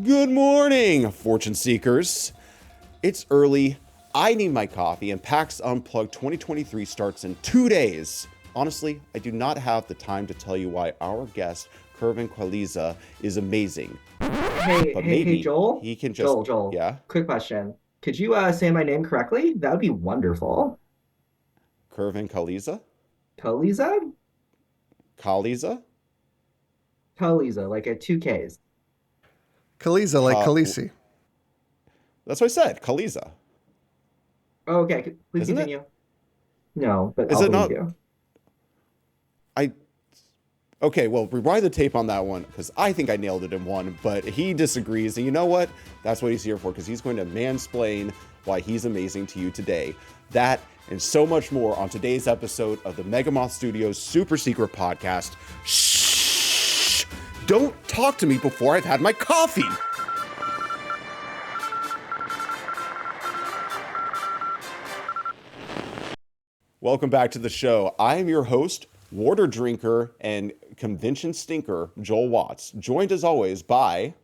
Good morning, fortune seekers. It's early. I need my coffee, and PAX Unplugged 2023 starts in 2 days. Honestly, I do not have the time to tell you why our guest, Kervin Queliza, is amazing. But Hey, maybe Joel. he can just, Joel. yeah? Quick question. Could you say my name correctly? That would be wonderful. Kervin Queliza? Kaliza? Queliza? Kaliza, like at two Ks. Khaleesi, like Ka- Khaleesi. That's what I said, Queliza. Oh, okay, please Isn't it? continue. No, but Is I'll it believe not? you. I Okay, well, rewind the tape on that one because I think I nailed it in one, but he disagrees. And you know what? That's what he's here for because he's going to mansplain why he's amazing to you today. That and so much more on today's episode of the Moth Studios Super Secret Podcast. Shh! Don't talk to me before I've had my coffee. Welcome back to the show. I am your host, water drinker, and convention stinker, Joel Watts, joined as always by...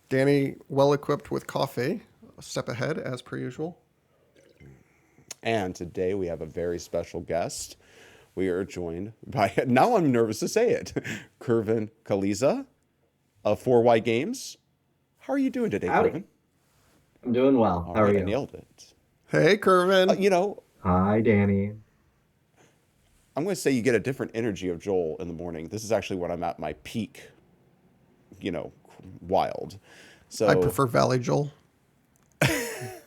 Danny, well equipped with coffee, a step ahead as per usual. And today we have a very special guest. We are joined by, now I'm nervous to say it, Kervin Queliza of 4Y Games. How are you doing today, Howdy. Kervin? I'm doing well. All How are right, I you? nailed it. Hey, Kervin. Hi, Danny. I'm going to say you get a different energy of Joel in the morning. This is actually when I'm at my peak, wild. So I prefer Valley Joel.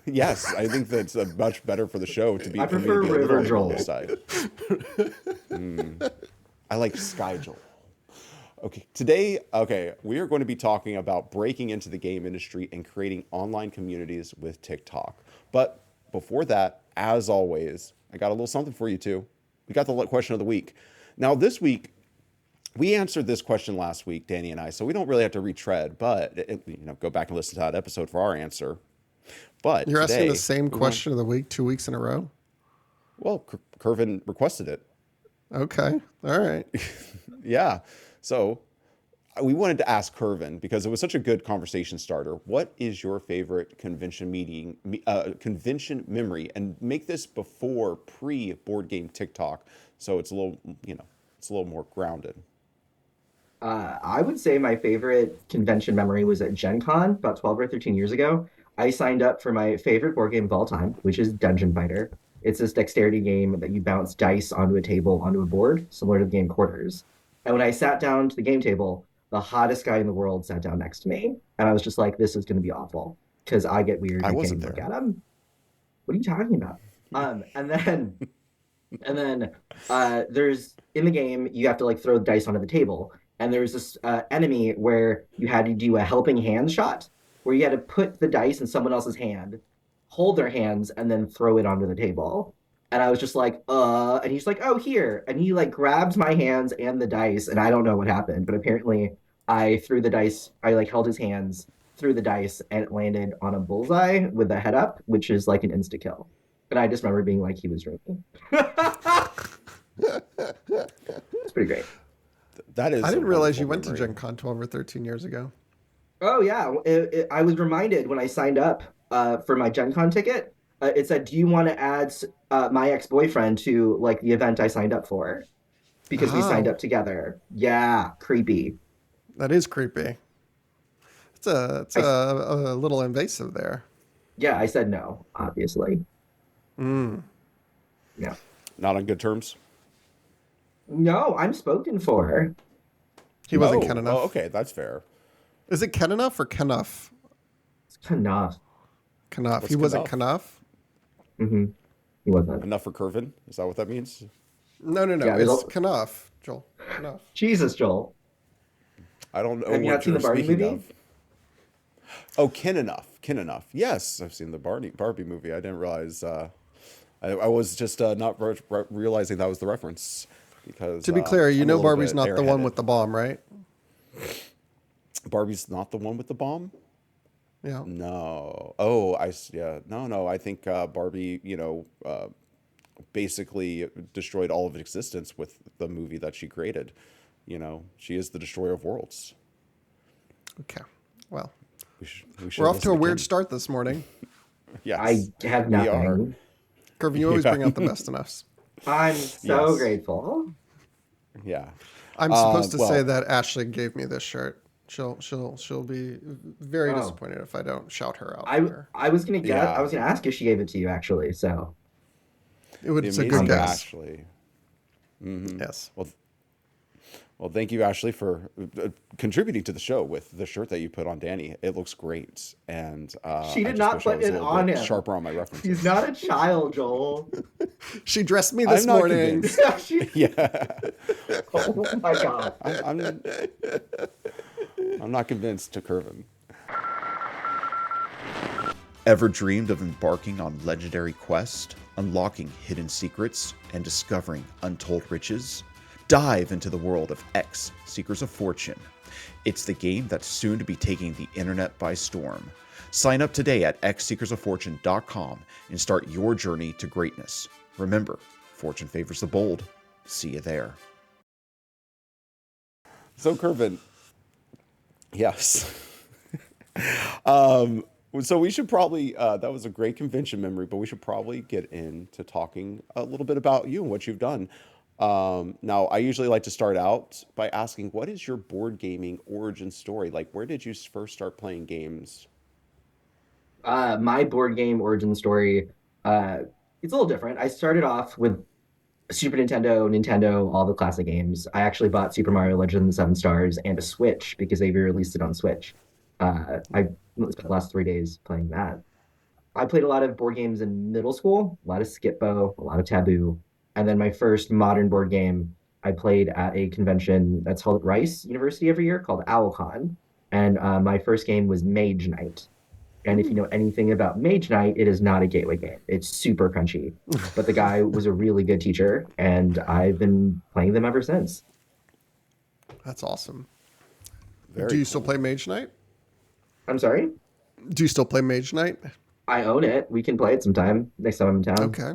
yes, I think that's much better for the show for me I to prefer be a River little on the Joel. low side. I like Sky Joel. Okay, we are going to be talking about breaking into the game industry and creating online communities with TikTok. But before that, as always, I got a little something for you too. We got the question of the week. Now this week, we answered this question last week, Danny and I, so we don't really have to retread, but go back and listen to that episode for our answer. But You're asking the today, same question of the week 2 weeks in a row? well, Kervin requested it. Okay. All right. Yeah. So we wanted to ask Kervin because it was such a good conversation starter. What is your favorite convention convention memory? And make this before pre-board game TikTok, so it's a little, it's a little more grounded. I would say my favorite convention memory was at Gen Con about 12 or 13 years ago. I signed up for my favorite board game of all time, which is Dungeon Fighter. It's this dexterity game that you bounce dice onto a table, onto a board, similar to the game Quarters. And when I sat down to the game table, the hottest guy in the world sat down next to me. And I was just like, this is going to be awful because I get weird I and I can't wasn't even look there. at him. What are you talking about? And then there's in the game you have to like throw the dice onto the table, and there's this enemy where you had to do a helping hand shot, where you had to put the dice in someone else's hand, hold their hands, and then throw it onto the table. And I was just like, and he's like, oh, here, and he like grabs my hands and the dice, and I don't know what happened, but apparently I threw the dice, I like held his hands, threw the dice, and it landed on a bullseye with the head up, which is like an insta kill. And I just remember being like, he was drinking. It's pretty great. That is I a didn't realize wonderful you went to memory. Gen Con 12 or 13 years ago. Oh yeah, I was reminded when I signed up for my Gen Con ticket. It said, "Do you want to add my ex-boyfriend to like the event I signed up for?" Because we signed Oh, up together. Yeah, creepy. that is creepy. It's I a little invasive there. yeah, I said no, obviously. Yeah. Not on good terms. No, I'm spoken for. He wasn't Ken Oh, enough. okay, that's fair. Is it Ken enough or Kenuff? It's enough. Kenuff. What's He wasn't enough? Kenuff? Mm-hmm. He wasn't. Enough for Kervin? Is that what that means? No, no, no. Yeah, there's It's a Kenuff, Joel. Kenuff. Jesus, Joel. I don't know Have you not what seen the you're Barbie speaking movie? of. Oh, Kin Enough. Kin Enough. Yes, I've seen the Barbie movie. I didn't realize. I was just not realizing that was the reference because To be clear, you I'm a know little Barbie's bit not the one with airheaded. the bomb, right? Barbie's not the one with the bomb. Yeah. No. Oh, yeah. No. I think Barbie, basically destroyed all of existence with the movie that she created. She is the destroyer of worlds. Okay. Well, We should we're off to a listen weird again. start this morning. I Yes, have we are. nothing. Kervin, you always bring out the best in us. I'm so Yes. grateful. Yeah. I'm supposed to say Well, that Ashley gave me this shirt. She'll be very Oh, disappointed if I don't shout her out I here. I was gonna guess. I yeah. was gonna ask if she gave it to you actually. So The It's a good amazing guess. Ashley. Yes. Well, well, thank you, Ashley, for contributing to the show with the shirt that you put on Danny. It looks great, and she I did just not wish I put was a it little on bit him. sharper on my He's references. not a child, Joel. She dressed me I'm this not morning. convinced. She- Yeah, oh my god. I'm not convinced to Kervin. Ever dreamed of embarking on legendary quest, unlocking hidden secrets, and discovering untold riches? Dive into the world of X Seekers of Fortune. It's the game that's soon to be taking the internet by storm. Sign up today at xseekersoffortune.com and start your journey to greatness. Remember, fortune favors the bold. See you there. So, Kervin, yes. So we should probably, that was a great convention memory, but we should probably get into talking a little bit about you and what you've done. Now, I usually like to start out by asking, what is your board gaming origin story? Like, where did you first start playing games? My board game origin story, uh, it's a little different. I started off with Super Nintendo, Nintendo, all the classic games. I actually bought Super Mario Legends Seven Stars and a Switch because they re-released it on Switch. I spent the last 3 days playing that. I played a lot of board games in middle school, a lot of Skip-Bo, a lot of Taboo, and then my first modern board game I played at a convention that's held at Rice University every year called OwlCon, and my first game was Mage Knight. And if you know anything about Mage Knight, it is not a gateway game. It's super crunchy. But the guy was a really good teacher, and I've been playing them ever since. That's awesome. Do Very you still cool. play Mage Knight? I'm sorry? Do you still play Mage Knight? I own it. We can play it sometime next time I'm in town. Okay.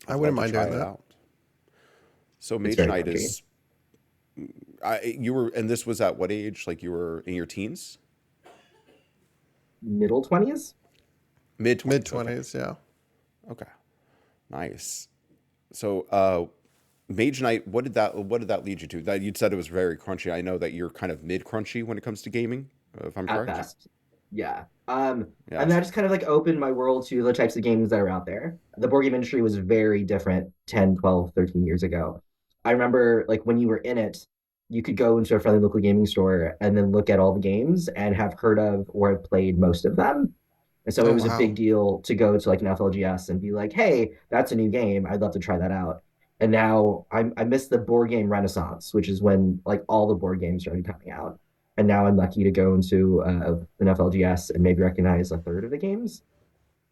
I I'd wouldn't love to mind try doing it that. out. So It's Mage very Knight crunchy. is, you were, and this was at what age? Like you were in your teens? Middle 20s? Mid 20s. Mid Okay. 20s, yeah. Okay. Nice. So, Mage Knight, what did that lead you to? That you'd said it was very crunchy. I know that you're kind of mid crunchy when it comes to gaming, if I'm At correct. best. Yeah. And that Yes. just kind of like opened my world to the types of games that are out there. The board game industry was very different 10, 12, 13 years ago. I remember like when you were in it, you could go into a friendly local gaming store and then look at all the games and have heard of or have played most of them. And so it Oh, was a big wow. deal to go to like an FLGS and be like, hey, that's a new game. I'd love to try that out. And now I miss the board game renaissance, which is when like all the board games started coming out. And now I'm lucky to go into an FLGS and maybe recognize a third of the games.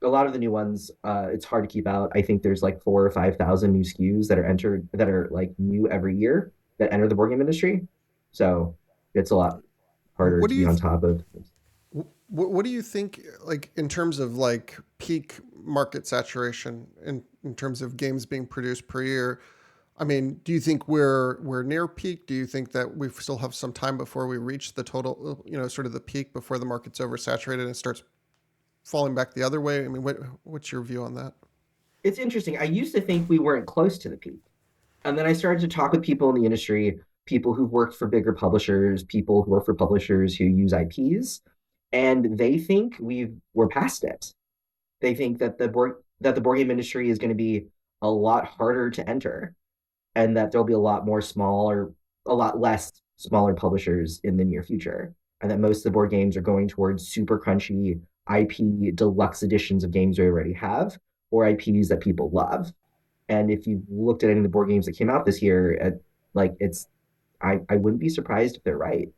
A lot of the new ones, it's hard to keep out. I think there's like 4 or 5 thousand new SKUs that are entered that are like new every year that enter the board game industry. So it's a lot harder What to do be you on th- top of. what do you think, like, in terms of like peak market saturation in terms of games being produced per year? I mean, do you think we're near peak? Do you think that we still have some time before we reach the total, sort of the peak before the market's oversaturated and it starts falling back the other way? I mean, what's your view on that? It's interesting. I used to think we weren't close to the peak. And then I started to talk with people in the industry, people who've worked for bigger publishers, people who work for publishers who use IPs, and they think we're past it. They think that the board game industry is going to be a lot harder to enter, and that there'll be a lot less smaller publishers in the near future, and that most of the board games are going towards super crunchy IP deluxe editions of games we already have or IPs that people love. And if you looked at any of the board games that came out this year, like it's, I wouldn't be surprised if they're right.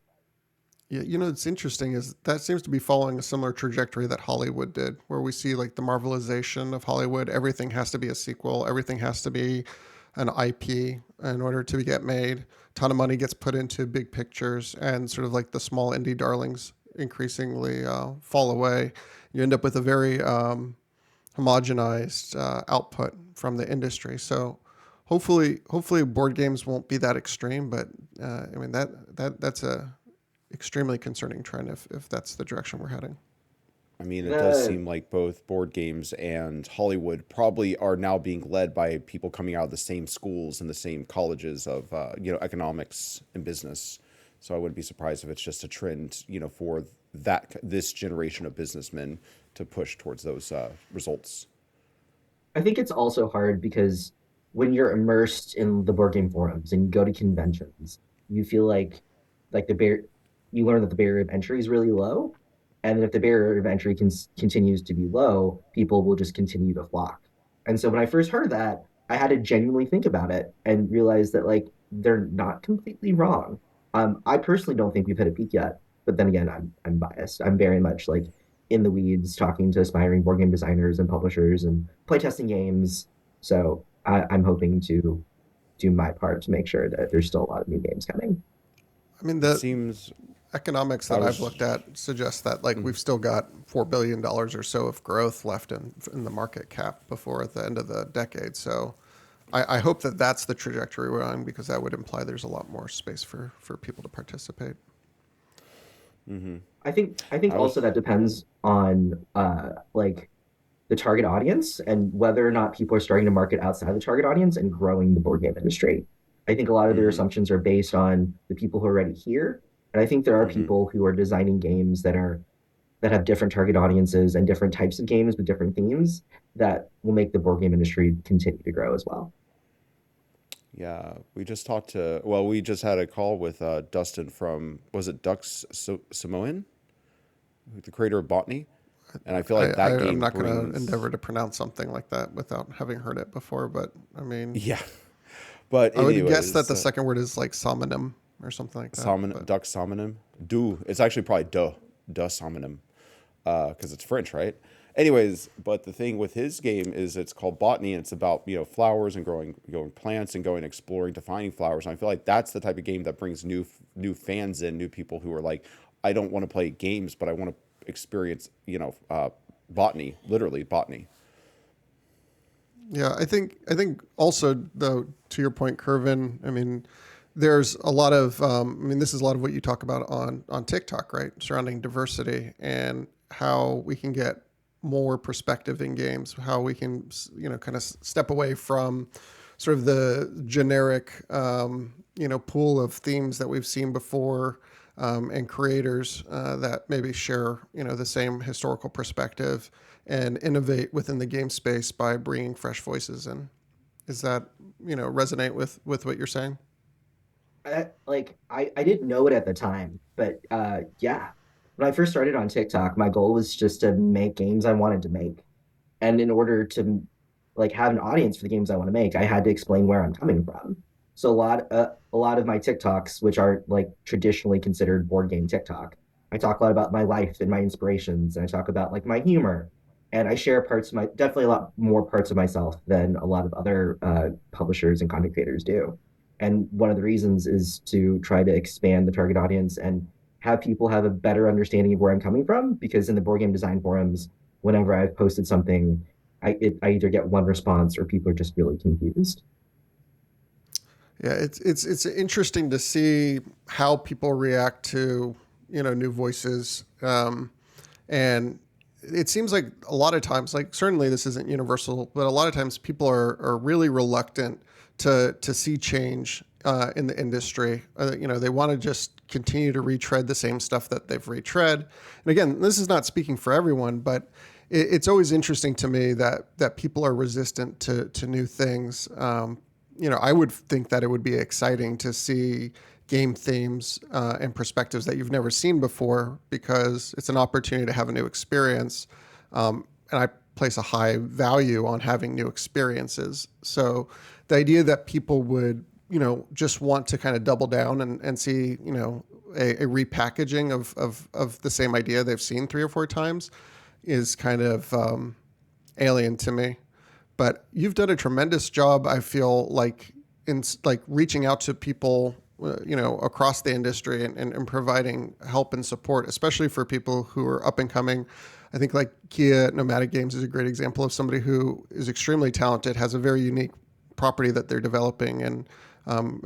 Yeah, it's interesting is that seems to be following a similar trajectory that Hollywood did, where we see like the marvelization of Hollywood. Everything has to be a sequel. Everything has to be an IP in order to get made. A ton of money gets put into big pictures, and sort of like the small indie darlings increasingly fall away. You end up with a very homogenized output from the industry. So hopefully board games won't be that extreme. But I mean that's a extremely concerning trend if that's the direction we're heading. I mean, it does The seem like both board games and Hollywood probably are now being led by people coming out of the same schools and the same colleges of, economics and business. So I wouldn't be surprised if it's just a trend, for this generation of businessmen to push towards those results. I think it's also hard because when you're immersed in the board game forums and you go to conventions, you feel like you learn that the barrier of entry is really low, and then if the barrier of entry continues to be low, people will just continue to flock. And so when I first heard that, I had to genuinely think about it and realize that like they're not completely wrong. I personally don't think we've hit a peak yet, but then again, I'm biased. I'm very much like in the weeds, talking to aspiring board game designers and publishers and playtesting games. So I'm hoping to do my part to make sure that there's still a lot of new games coming. I mean, It the seems economics I that I've was looked at suggest that like we've still got $4 billion or so of growth left in the market cap before at the end of the decade. So I hope that that's the trajectory we're on, because that would imply there's a lot more space for people to participate. I think I also was that depends on like the target audience and whether or not people are starting to market outside the target audience and growing the board game industry. I think a lot of their hmm assumptions are based on the people who are already here. And I think there are hmm people who are designing games that have different target audiences and different types of games with different themes that will make the board game industry continue to grow as well. Yeah, we just had a call with Dustin from, was it Samoan, the creator of Botany? And I feel like that I'm game not going to brings, endeavor to pronounce something like that without having heard it before, but I mean, yeah. But I would guess that anyways, the second word is like salmonum or something like that. But Duck Salmonim, it's actually probably duh Salmonim, because it's French, right? Anyways, but the thing with his game is it's called Botany, and it's about flowers and growing plants and going exploring to finding flowers. And I feel like that's the type of game that brings new fans in, new people who are like, I don't want to play games, but I want to experience botany, literally botany. yeah, I think also though, to your point, Kervin, I mean, there's a lot of I mean, this is a lot of what you talk about on TikTok, right? Surrounding diversity and how we can get more perspective in games, how we can kind of step away from sort of the generic pool of themes that we've seen before, and creators that maybe share the same historical perspective and innovate within the game space by bringing fresh voices in. Is that resonate with what you're saying? I didn't know it at the time, but yeah. When I first started on TikTok, my goal was just to make games I wanted to make. And in order to like have an audience for the games I want to make, I had to explain where I'm coming from. So a lot of my TikToks, which are like traditionally considered board game TikTok, I talk a lot about my life and my inspirations, and I talk about like my humor, and I share parts of my definitely a lot more parts of myself than a lot of other publishers and content creators do. And one of the reasons is to try to expand the target audience and have people have a better understanding of where I'm coming from. Because in the board game design forums, whenever I've posted something, I either get one response or people are just really confused. Yeah, it's interesting to see how people react to new voices, and it seems like a lot of times, like certainly this isn't universal, but a lot of times people are really reluctant to see change in the industry. They want to just continue to retread the same stuff that they've retread. And again, this is not speaking for everyone, but it's always interesting to me that people are resistant to new things. I would think that it would be exciting to see game themes and perspectives that you've never seen before, because it's an opportunity to have a new experience. And I place a high value on having new experiences. So the idea that people would, just want to kind of double down and see, a repackaging of the same idea they've seen 3 or 4 times is kind of alien to me. But you've done a tremendous job, I feel like, in like reaching out to people, across the industry and providing help and support, especially for people who are up and coming. I think like Kia Nomadic Games is a great example of somebody who is extremely talented, has a very unique property that they're developing, and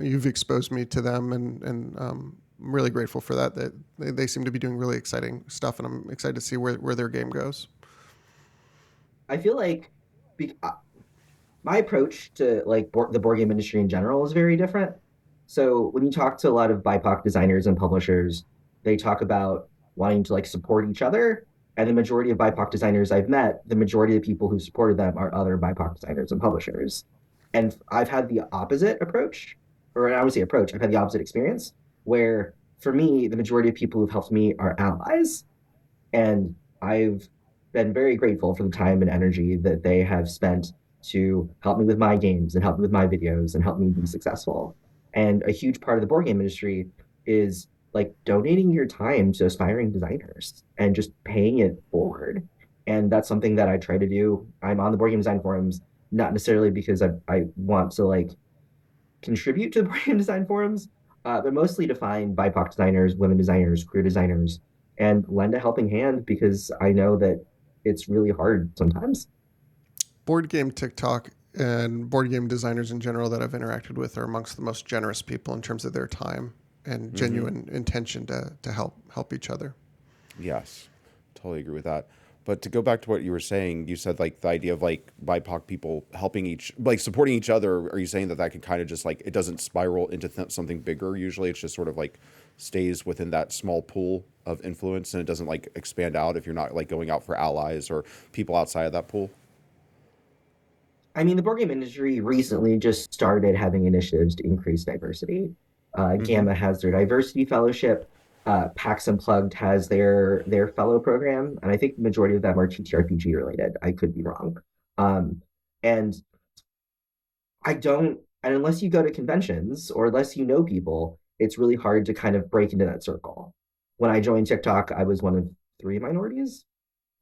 you've exposed me to them and really grateful for that. That they seem to be doing really exciting stuff, and I'm excited to see where their game goes. I feel like be, my approach to like the board game industry in general is very different. So when you talk to a lot of BIPOC designers and publishers, they talk about wanting to like support each other. And the majority of BIPOC designers I've met, the majority of the people who supported them are other BIPOC designers and publishers. And I've had the opposite approach, or I would say approach, I've had the opposite experience where for me, the majority of people who've helped me are allies. And I've been very grateful for the time and energy that they have spent to help me with my games and help me with my videos and help me be successful. And a huge part of the board game industry is like donating your time to aspiring designers and just paying it forward. And that's something that I try to do. I'm on the board game design forums, not necessarily because I want to like contribute to the board game design forums, but mostly to find BIPOC designers, women designers, queer designers, and lend a helping hand because I know that it's really hard sometimes. Board game TikTok and board game designers in general that I've interacted with are amongst the most generous people in terms of their time and genuine intention to help each other. Yes, totally agree with that. But to go back to what you were saying, you said like the idea of like BIPOC people helping like supporting each other. Are you saying that can kind of just like, it doesn't spiral into something bigger? Usually it's just sort of like stays within that small pool of influence and it doesn't like expand out if you're not like going out for allies or people outside of that pool? I mean, the board game industry recently just started having initiatives to increase diversity. Mm-hmm. Gamma has their diversity fellowship. PAX Unplugged has their fellow program, and I think the majority of them are TTRPG related. I could be wrong. Um, and I don't, and unless you go to conventions or unless you know people, it's really hard to kind of break into that circle. When I joined TikTok, I was one of three minorities,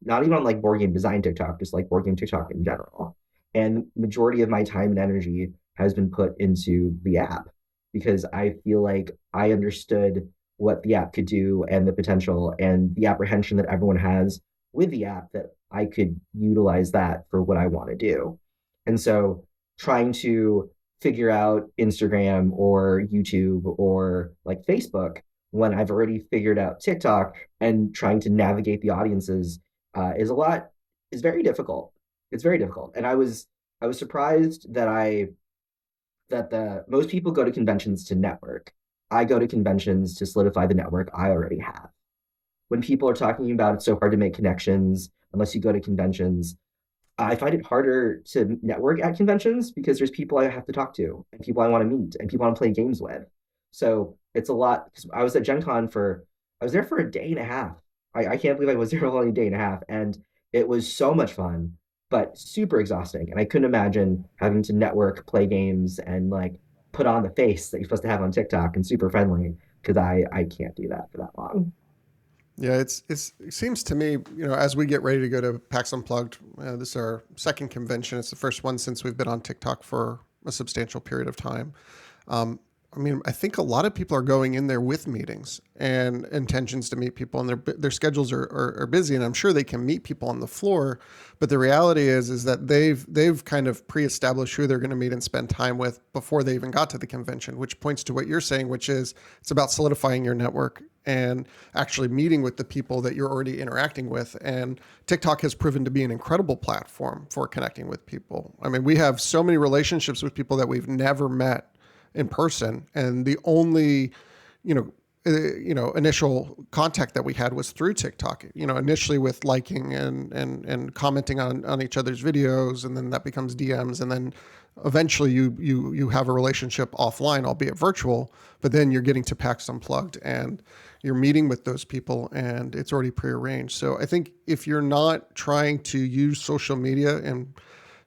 not even on like board game design TikTok, just like board game TikTok in general. And majority of my time and energy has been put into the app because I feel like I understood what the app could do and the potential and the apprehension that everyone has with the app that I could utilize that for what I want to do. And so trying to figure out Instagram or YouTube or like Facebook when I've already figured out TikTok and trying to navigate the audiences is very difficult. It's very difficult, and I was surprised that the most people go to conventions to network. I go to conventions to solidify the network I already have. When people are talking about it's so hard to make connections unless you go to conventions, I find it harder to network at conventions because there's people I have to talk to and people I want to meet and people I want to play games with. So it's a lot. I was at Gen Con I was there for a day and a half. I can't believe I was there for only a day and a half. And it was so much fun, but super exhausting. And I couldn't imagine having to network, play games, and like put on the face that you're supposed to have on TikTok and super friendly because I can't do that for that long. Yeah, it seems to me, as we get ready to go to PAX Unplugged, this is our second convention. It's the first one since we've been on TikTok for a substantial period of time. Um, I mean, I think a lot of people are going in there with meetings and intentions to meet people, and their schedules are busy, and I'm sure they can meet people on the floor. But the reality is that they've kind of pre-established who they're going to meet and spend time with before they even got to the convention, which points to what you're saying, which is it's about solidifying your network and actually meeting with the people that you're already interacting with. And TikTok has proven to be an incredible platform for connecting with people. I mean, we have so many relationships with people that we've never met in person, and the only initial contact that we had was through TikTok, initially with liking and commenting on each other's videos, and then that becomes DMs, and then eventually you have a relationship offline, albeit virtual, but then you're getting to PAX Unplugged and you're meeting with those people and it's already prearranged. So I think if you're not trying to use social media and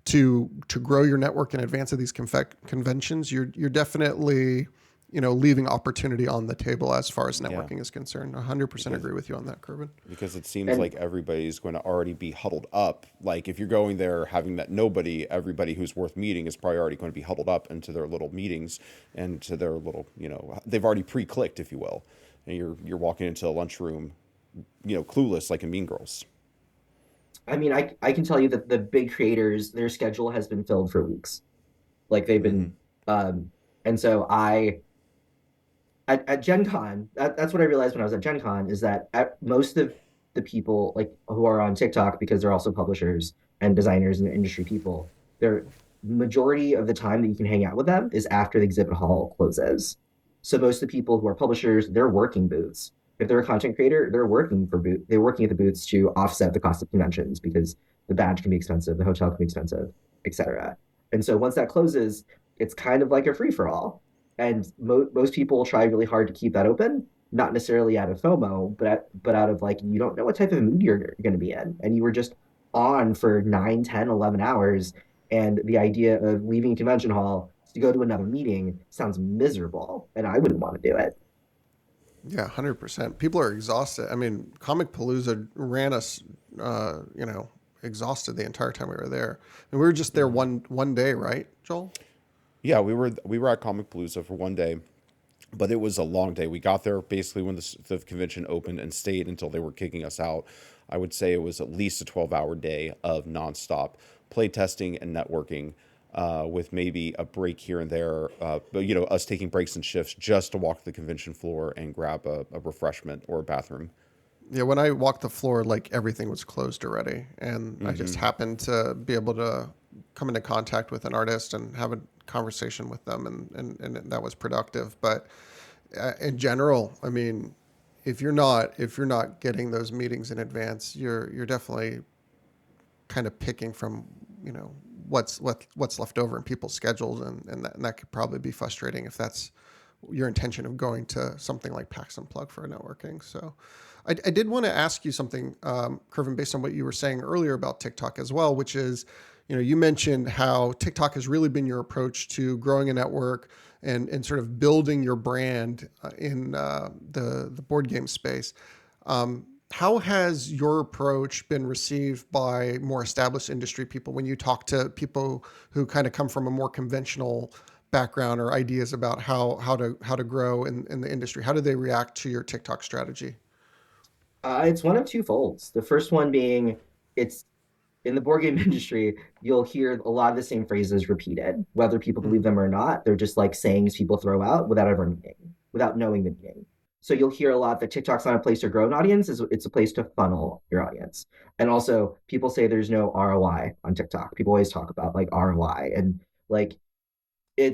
to grow your network in advance of these conventions, you're definitely leaving opportunity on the table as far as Yeah. networking is concerned. 100% Because agree with you on that, Kervin. because it seems And like everybody's going to already be huddled up. Like if you're going there having met nobody, everybody who's worth meeting is probably already going to be huddled up into their little meetings and to their little, they've already pre-clicked, if you will. And you're walking into a lunchroom, clueless like in Mean Girls. I mean, I can tell you that the big creators, their schedule has been filled for weeks. Like they've Mm-hmm. been, um, and so I at Gen Con, that's what I realized when I was at Gen Con is that at most of the people like who are on TikTok because they're also publishers and designers and industry people, their majority of the time that you can hang out with them is after the exhibit hall closes. So most of the people who are publishers, they're working booths. If they're a content creator, they're working at the booths to offset the cost of conventions because the badge can be expensive, the hotel can be expensive, etc. And so once that closes, it's kind of like a free for all, and most people try really hard to keep that open, not necessarily out of FOMO, but out of like you don't know what type of mood you're going to be in, and you were just on for 9, 10, 11 hours, and the idea of leaving a convention hall to go to another meeting sounds miserable, and I wouldn't want to do it. Yeah, 100%. People are exhausted. I mean, Comic Palooza ran us, exhausted the entire time we were there, and we were just there one day, right, Joel? Yeah, we were at Comic Palooza for one day, but it was a long day. We got there basically when the convention opened and stayed until they were kicking us out. I would say it was at least a 12-hour day of nonstop play testing and networking, with maybe a break here and there. But us taking breaks and shifts just to walk the convention floor and grab a refreshment or a bathroom. Yeah, when I walked the floor, like everything was closed already, and I just happened to be able to come into contact with an artist and have a conversation with them, and that was productive. But in general, I mean, if you're not getting those meetings in advance, you're definitely kind of picking from what's left over in people's schedules, and that could probably be frustrating if that's your intention of going to something like PAX Unplugged for networking. So I did want to ask you something, Kervin, based on what you were saying earlier about TikTok as well, which is, you mentioned how TikTok has really been your approach to growing a network and sort of building your brand in the board game space. How has your approach been received by more established industry people when you talk to people who kind of come from a more conventional background or ideas about how to grow in the industry? How do they react to your TikTok strategy? It's one of two folds. The first one being it's in the board game industry, you'll hear a lot of the same phrases repeated, whether people believe them or not. They're just like sayings people throw out without ever meaning, without knowing the meaning. So you'll hear a lot that TikTok's not a place to grow an audience, it's a place to funnel your audience. And also people say there's no ROI on TikTok. People always talk about like ROI and like they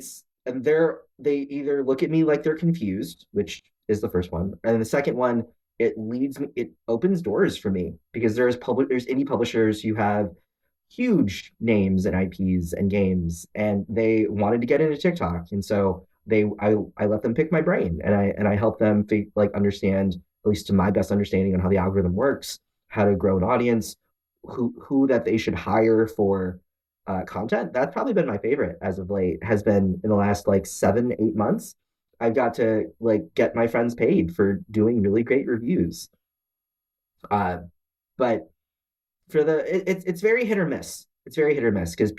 either look at me like they're confused, which is the first one, and the second one, it opens doors for me because there's indie publishers who have huge names and IPs and games, and they wanted to get into TikTok, and so I let them pick my brain, and I help them like understand, at least to my best understanding, on how the algorithm works, how to grow an audience, who that they should hire for content. That's probably been my favorite as of late. Has been in the last like 7, 8 months. I've got to like get my friends paid for doing really great reviews. Uh, but it's very hit or miss. It's very hit or miss because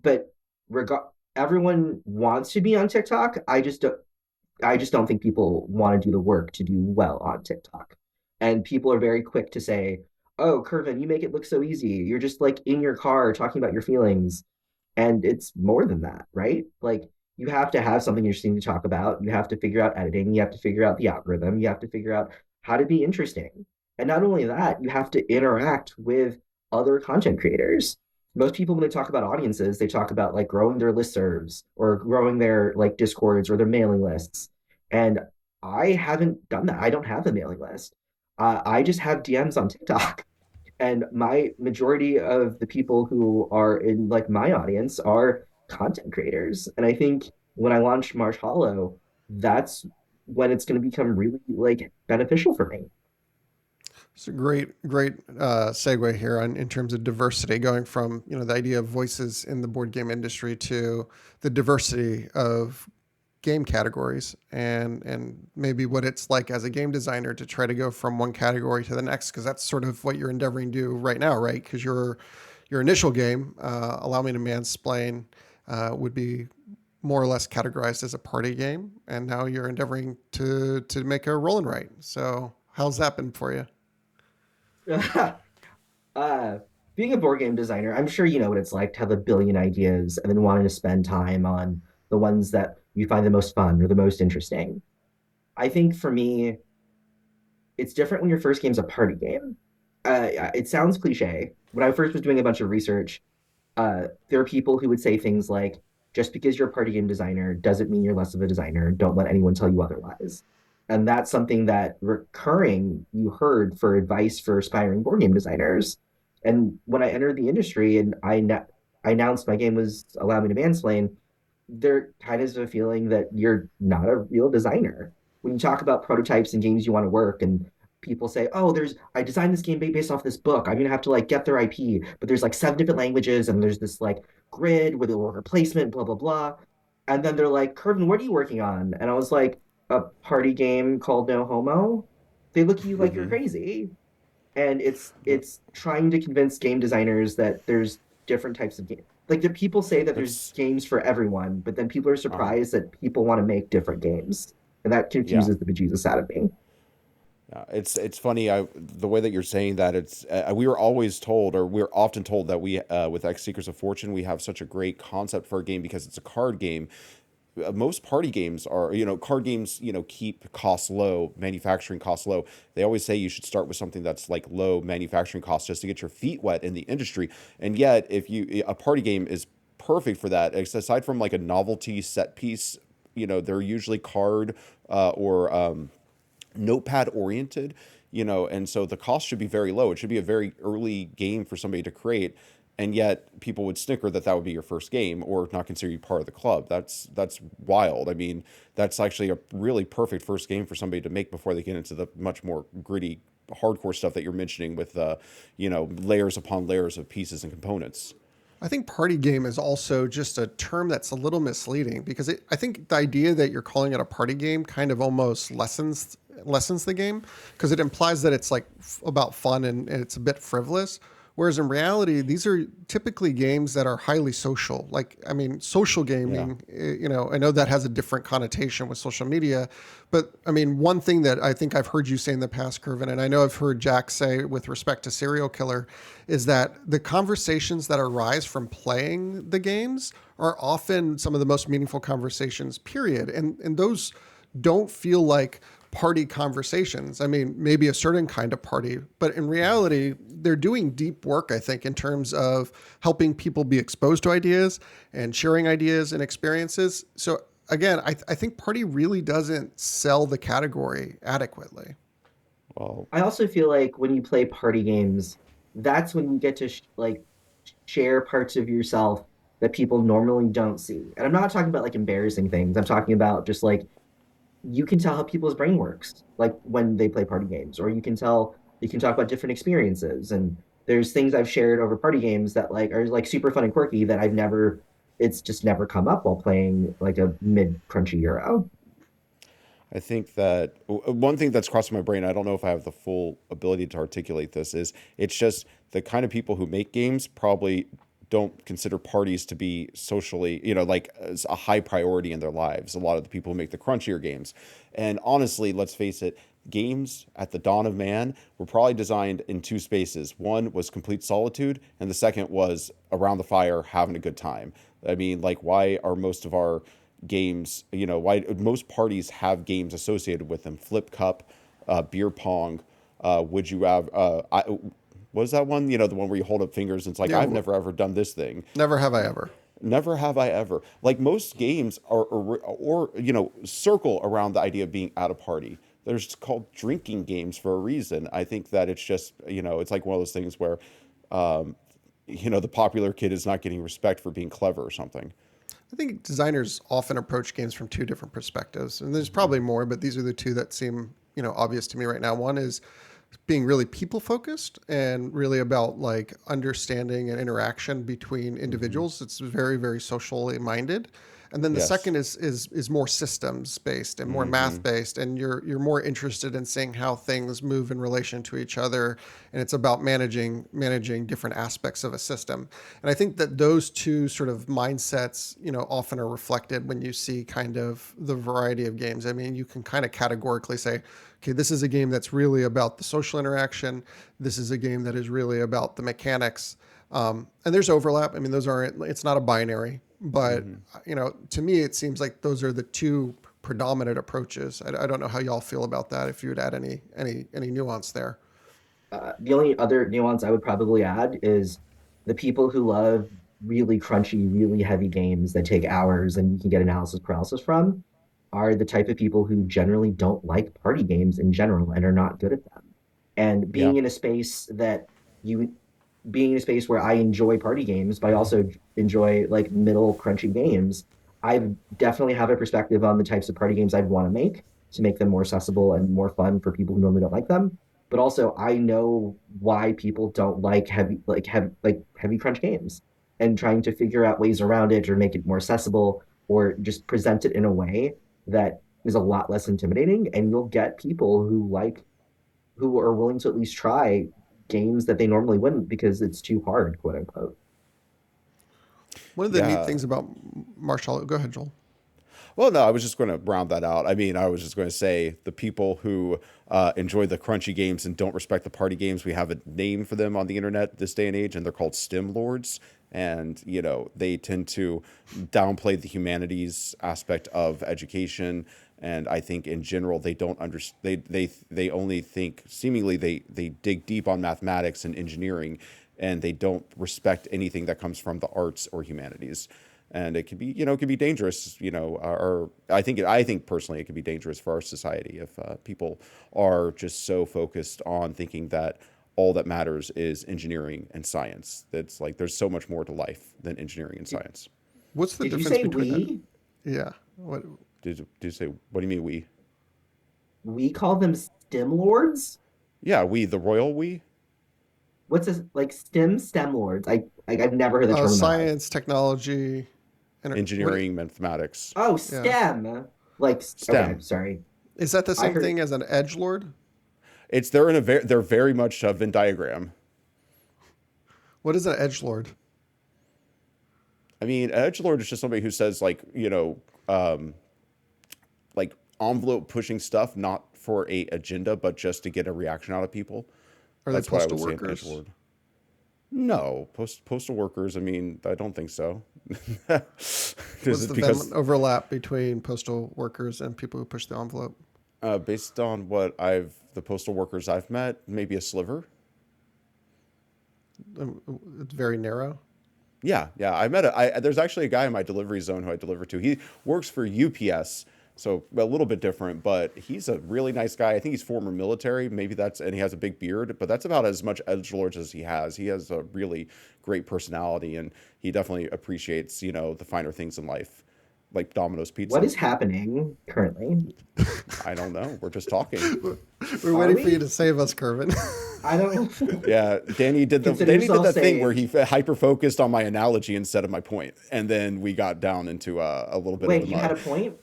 but regard everyone wants to be on TikTok. I just don't think people want to do the work to do well on TikTok. And people are very quick to say, "Oh, Kervin, you make it look so easy. You're just like in your car talking about your feelings." And it's more than that, right? Like you have to have something interesting to talk about. You have to figure out editing. You have to figure out the algorithm. You have to figure out how to be interesting. And not only that, you have to interact with other content creators. Most people, when they talk about audiences, they talk about like growing their listservs or growing their like discords or their mailing lists. And I haven't done that. I don't have a mailing list. I just have DMs on TikTok. And my majority of the people who are in like my audience are content creators. And I think when I launch Marsh Hollow, that's when it's going to become really like beneficial for me. It's a great segue here in terms of diversity, going from the idea of voices in the board game industry to the diversity of game categories, and maybe what it's like as a game designer to try to go from one category to the next, because that's sort of what you're endeavoring to do right now, right? Because your initial game, Allow Me to Mansplain, would be more or less categorized as a party game, and now you're endeavoring to make a roll and write. So how's that been for you? uh, Being a board game designer, I'm sure you know what it's like to have a billion ideas and then wanting to spend time on the ones that you find the most fun or the most interesting. I think for me, it's different when your first game's a party game. It sounds cliche. When I first was doing a bunch of research, there are people who would say things like, just because you're a party game designer doesn't mean you're less of a designer. Don't let anyone tell you otherwise. And that's something that recurring you heard for advice for aspiring board game designers. And when I entered the industry and I announced my game was Allow Me to Mansplain, there kind of is a feeling that you're not a real designer. When you talk about prototypes and games you want to work, and people say, "Oh, there's I designed this game based off this book. I'm gonna have to like get their IP, but there's like seven different languages, and there's this like grid with a worker placement, blah blah blah." And then they're like, "Kervin, what are you working on?" And I was like, "A party game called No Homo." They look at you like you're Hmm. crazy, and it's trying to convince game designers that there's different types of games. Like the people say that there's It's games for everyone, but then people are uh-huh. surprised that people want to make different games, and that Yeah. confuses the bejesus out of me. Yeah, it's funny. The way that you're saying that it's we were always told, or we're often told that we with X Seekers of Fortune we have such a great concept for a game because it's a card game. Most party games are, card games, keep costs low, manufacturing costs low. They always say you should start with something that's like low manufacturing costs just to get your feet wet in the industry. And yet, if you a party game is perfect for that, aside from like a novelty set piece, they're usually card or notepad oriented, and so the cost should be very low. It should be a very early game for somebody to create, and yet people would snicker that that would be your first game or not consider you part of the club. That's wild. I mean, that's actually a really perfect first game for somebody to make before they get into the much more gritty, hardcore stuff that you're mentioning with, layers upon layers of pieces and components. I think party game is also just a term that's a little misleading because I think the idea that you're calling it a party game kind of almost lessens the game because it implies that it's like about fun and it's a bit frivolous. Whereas in reality, these are typically games that are highly social. Like, I mean, social Yeah. gaming, I know that has a different connotation with social media, but I mean, one thing that I think I've heard you say in the past, Kervin, and I know I've heard Jack say with respect to Serial Killer, is that the conversations that arise from playing the games are often some of the most meaningful conversations, period. And those don't feel like party conversations. I mean, maybe a certain kind of party, but in reality, they're doing deep work, I think, in terms of helping people be exposed to ideas and sharing ideas and experiences. So again, I think party really doesn't sell the category adequately. Well, I also feel like when you play party games, that's when you get to like share parts of yourself that people normally don't see. And I'm not talking about like embarrassing things. I'm talking about just like you can tell how people's brain works, like when they play party games, or you can talk about different experiences. And there's things I've shared over party games that like are like super fun and quirky that it's just never come up while playing like a mid crunchy Euro. I think that one thing that's crossing my brain, I don't know if I have the full ability to articulate this, is it's just the kind of people who make games probably don't consider parties to be socially, like as a high priority in their lives. A lot of the people who make the crunchier games. And honestly, let's face it, games at the dawn of man were probably designed in two spaces. One was complete solitude, and the second was around the fire having a good time. I mean, like, why are most of our games, why most parties have games associated with them? Flip cup, beer pong, would you have, what is that one? The one where you hold up fingers and it's like, Yeah, I've never ever done this thing. never have I ever. Never have I ever. Like most games or circle around the idea of being at a party. There's called drinking games for a reason. I think that it's just, it's like one of those things where, um, the popular kid is not getting respect for being clever or something. I think designers often approach games from two different perspectives, and there's probably more, but these are the two that seem obvious to me right now. One is being really people focused and really about like understanding and interaction between Hmm. individuals. It's very very socially minded. And then the Yes. second is more systems based and more Hmm. math based, and you're more interested in seeing how things move in relation to each other, and it's about managing different aspects of a system. And I think that those two sort of mindsets, often are reflected when you see kind of the variety of games. I mean, you can kind of categorically say, okay, this is a game that's really about the social interaction. This is a game that is really about the mechanics. And there's overlap. I mean, those aren't, it's not a binary, but, Hmm. to me, it seems like those are the two predominant approaches. I don't know how y'all feel about that. If you would add any nuance there. The only other nuance I would probably add is the people who love really crunchy, really heavy games that take hours and you can get analysis paralysis from are the type of people who generally don't like party games in general and are not good at them. And Yeah. you being in a space where I enjoy party games, but I also enjoy like middle crunchy games, I definitely have a perspective on the types of party games I'd want to make them more accessible and more fun for people who normally don't like them. But also, I know why people don't like heavy crunch games, and trying to figure out ways around it or make it more accessible or just present it in a way that is a lot less intimidating. And you'll get people who are willing to at least try games that they normally wouldn't because it's too hard, quote unquote. One of the neat Yeah. things about Marshall, go ahead, Joel. Well, no, I was just going to round that out. I mean, I was just going to say the people who enjoy the crunchy games and don't respect the party games, we have a name for them on the internet this day and age, and they're called STEM lords. And, you know, they tend to downplay the humanities aspect of education. And I think in general, they don't understand, they only think, seemingly, they dig deep on mathematics and engineering, and they don't respect anything that comes from the arts or humanities. And it can be, you know, it can be dangerous, you know, or I think personally it can be dangerous for our society if people are just so focused on thinking that all that matters is engineering and science. That's like there's so much more to life than engineering and science. What's the Did you difference say between that? we? Yeah. What? Did you say, what do you mean we? We call them STEM lords? Yeah, we, the royal we? What's this like STEM lords? I've never heard the term in my life. Science, technology, what? Engineering, mathematics, Oh, Yeah. STEM. Like okay, STEM. sorry. Is that the I same heard thing as an edge lord? They're very much a Venn diagram. What is an edge lord? I mean, an edgelord is just somebody who says like, you know, like envelope pushing stuff, not for a agenda, but just to get a reaction out of people. Are they That's what I postal would say an workers? edgelord. No, postal workers. I mean, I don't think so. Is What's it the because overlap between postal workers and people who push the envelope? based on the postal workers I've met, maybe a sliver. It's very narrow. Yeah, yeah. There's actually a guy in my delivery zone who I deliver to. He works for UPS, so a little bit different, but he's a really nice guy. I think he's former military. And he has a big beard, but that's about as much edgelords as he has. He has a really great personality, and he definitely appreciates, you know, the finer things in life, like Domino's What Pizza. is happening currently? I don't know. We're just talking. We're Are waiting for you we? to save us, Kervin. I don't Yeah, consider Danny did yourself that thing where saved. he hyper focused on my analogy instead of my point, and then we got down into a little bit of Wait, the you had mud. a point?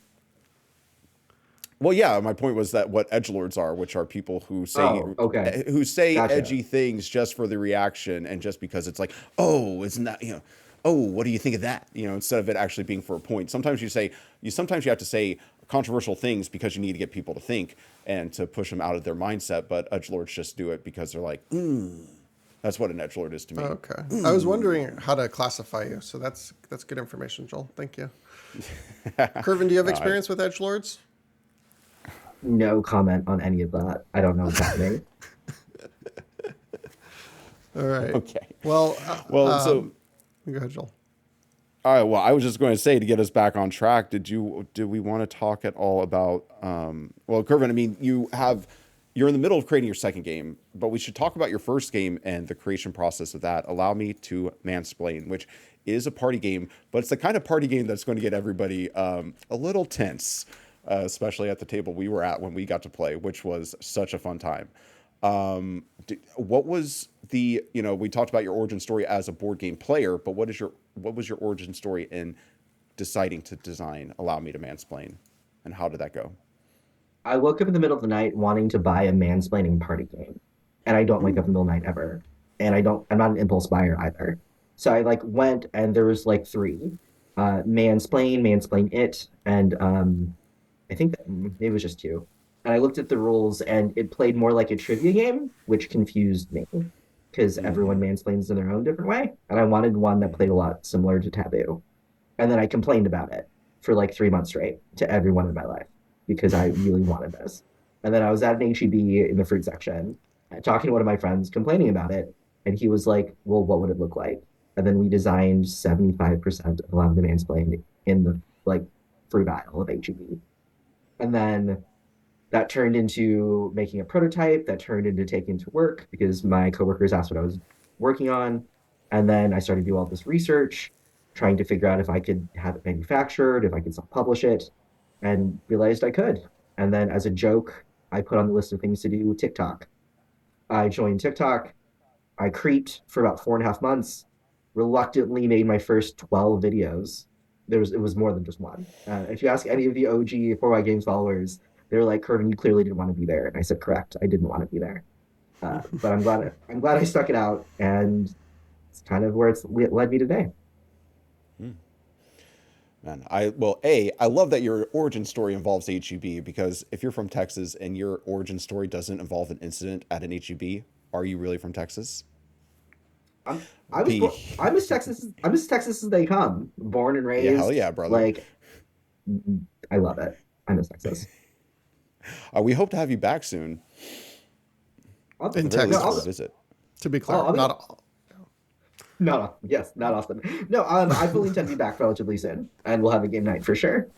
Well, yeah, my point was that what edgelords are, which are people Oh, okay. who say Gotcha. edgy things just for the reaction and just because it's like, oh, isn't that, you know, oh, what do you think of that? You know, instead of it actually being for a point. Sometimes you have to say controversial things because you need to get people to think and to push them out of their mindset. But edgelords just do it because they're like, that's what an edgelord is to me. Okay. I was wondering how to classify you, so that's good information, Joel. Thank you. Kervin, do you have experience with edge lords? No comment on any of that. I don't know what's happening. All right. Okay. Well, Well, so go ahead, Joel. all right. Well, I was just going to say to get us back on track. Do we want to talk at all about? Well, Kervin, I mean, you're in the middle of creating your second game, but we should talk about your first game and the creation process of that. Allow me to mansplain, which is a party game, but it's the kind of party game that's going to get everybody a little tense, especially at the table we were at when we got to play, which was such a fun time. What was we talked about your origin story as a board game player, but what was your origin story in deciding to design Allow Me to Mansplain, and how did that go? I woke up in the middle of the night wanting to buy a mansplaining party game. And I don't wake up in the middle of the night ever. And I'm not an impulse buyer either. So I like went and there was like three. Mansplain It, and I think that maybe it was just two. And I looked at the rules and it played more like a trivia game, which confused me because everyone mansplains in their own different way. And I wanted one that played a lot similar to Taboo. And then I complained about it. for like 3 months straight to everyone in my life because I really wanted this. And then I was at an HEB in the fruit section talking to one of my friends complaining about it. And he was like, well, what would it look like? And then we designed 75% of Allow Me to Mansplain in the like fruit aisle of HEB. And then that turned into making a prototype that turned into taking to work because my coworkers asked what I was working on. And then I started to do all this research, trying to figure out if I could have it manufactured, if I could self-publish it, and realized I could. And then as a joke, I put on the list of things to do with TikTok. I joined TikTok. I creeped for about 4.5 months, reluctantly made my first 12 videos. It was more than just one. If you ask any of the OG 4Y Games followers, they're like, Kervin, you clearly didn't want to be there. And I said, correct, I didn't want to be there. But I'm glad I stuck it out, and it's kind of where it's led me today. Man, I love that your origin story involves HEB, because if you're from Texas and your origin story doesn't involve an incident at an HEB, are you really from Texas? I'm I'm as Texas as they come. Born and Yeah, hell raised. yeah, brother. Like, I love it. I miss Texas. We hope to have you back soon. In Very least Texas. for a visit. To be clear, No, yes, not often. No, I fully intend to be back relatively soon, and we'll have a game night for sure.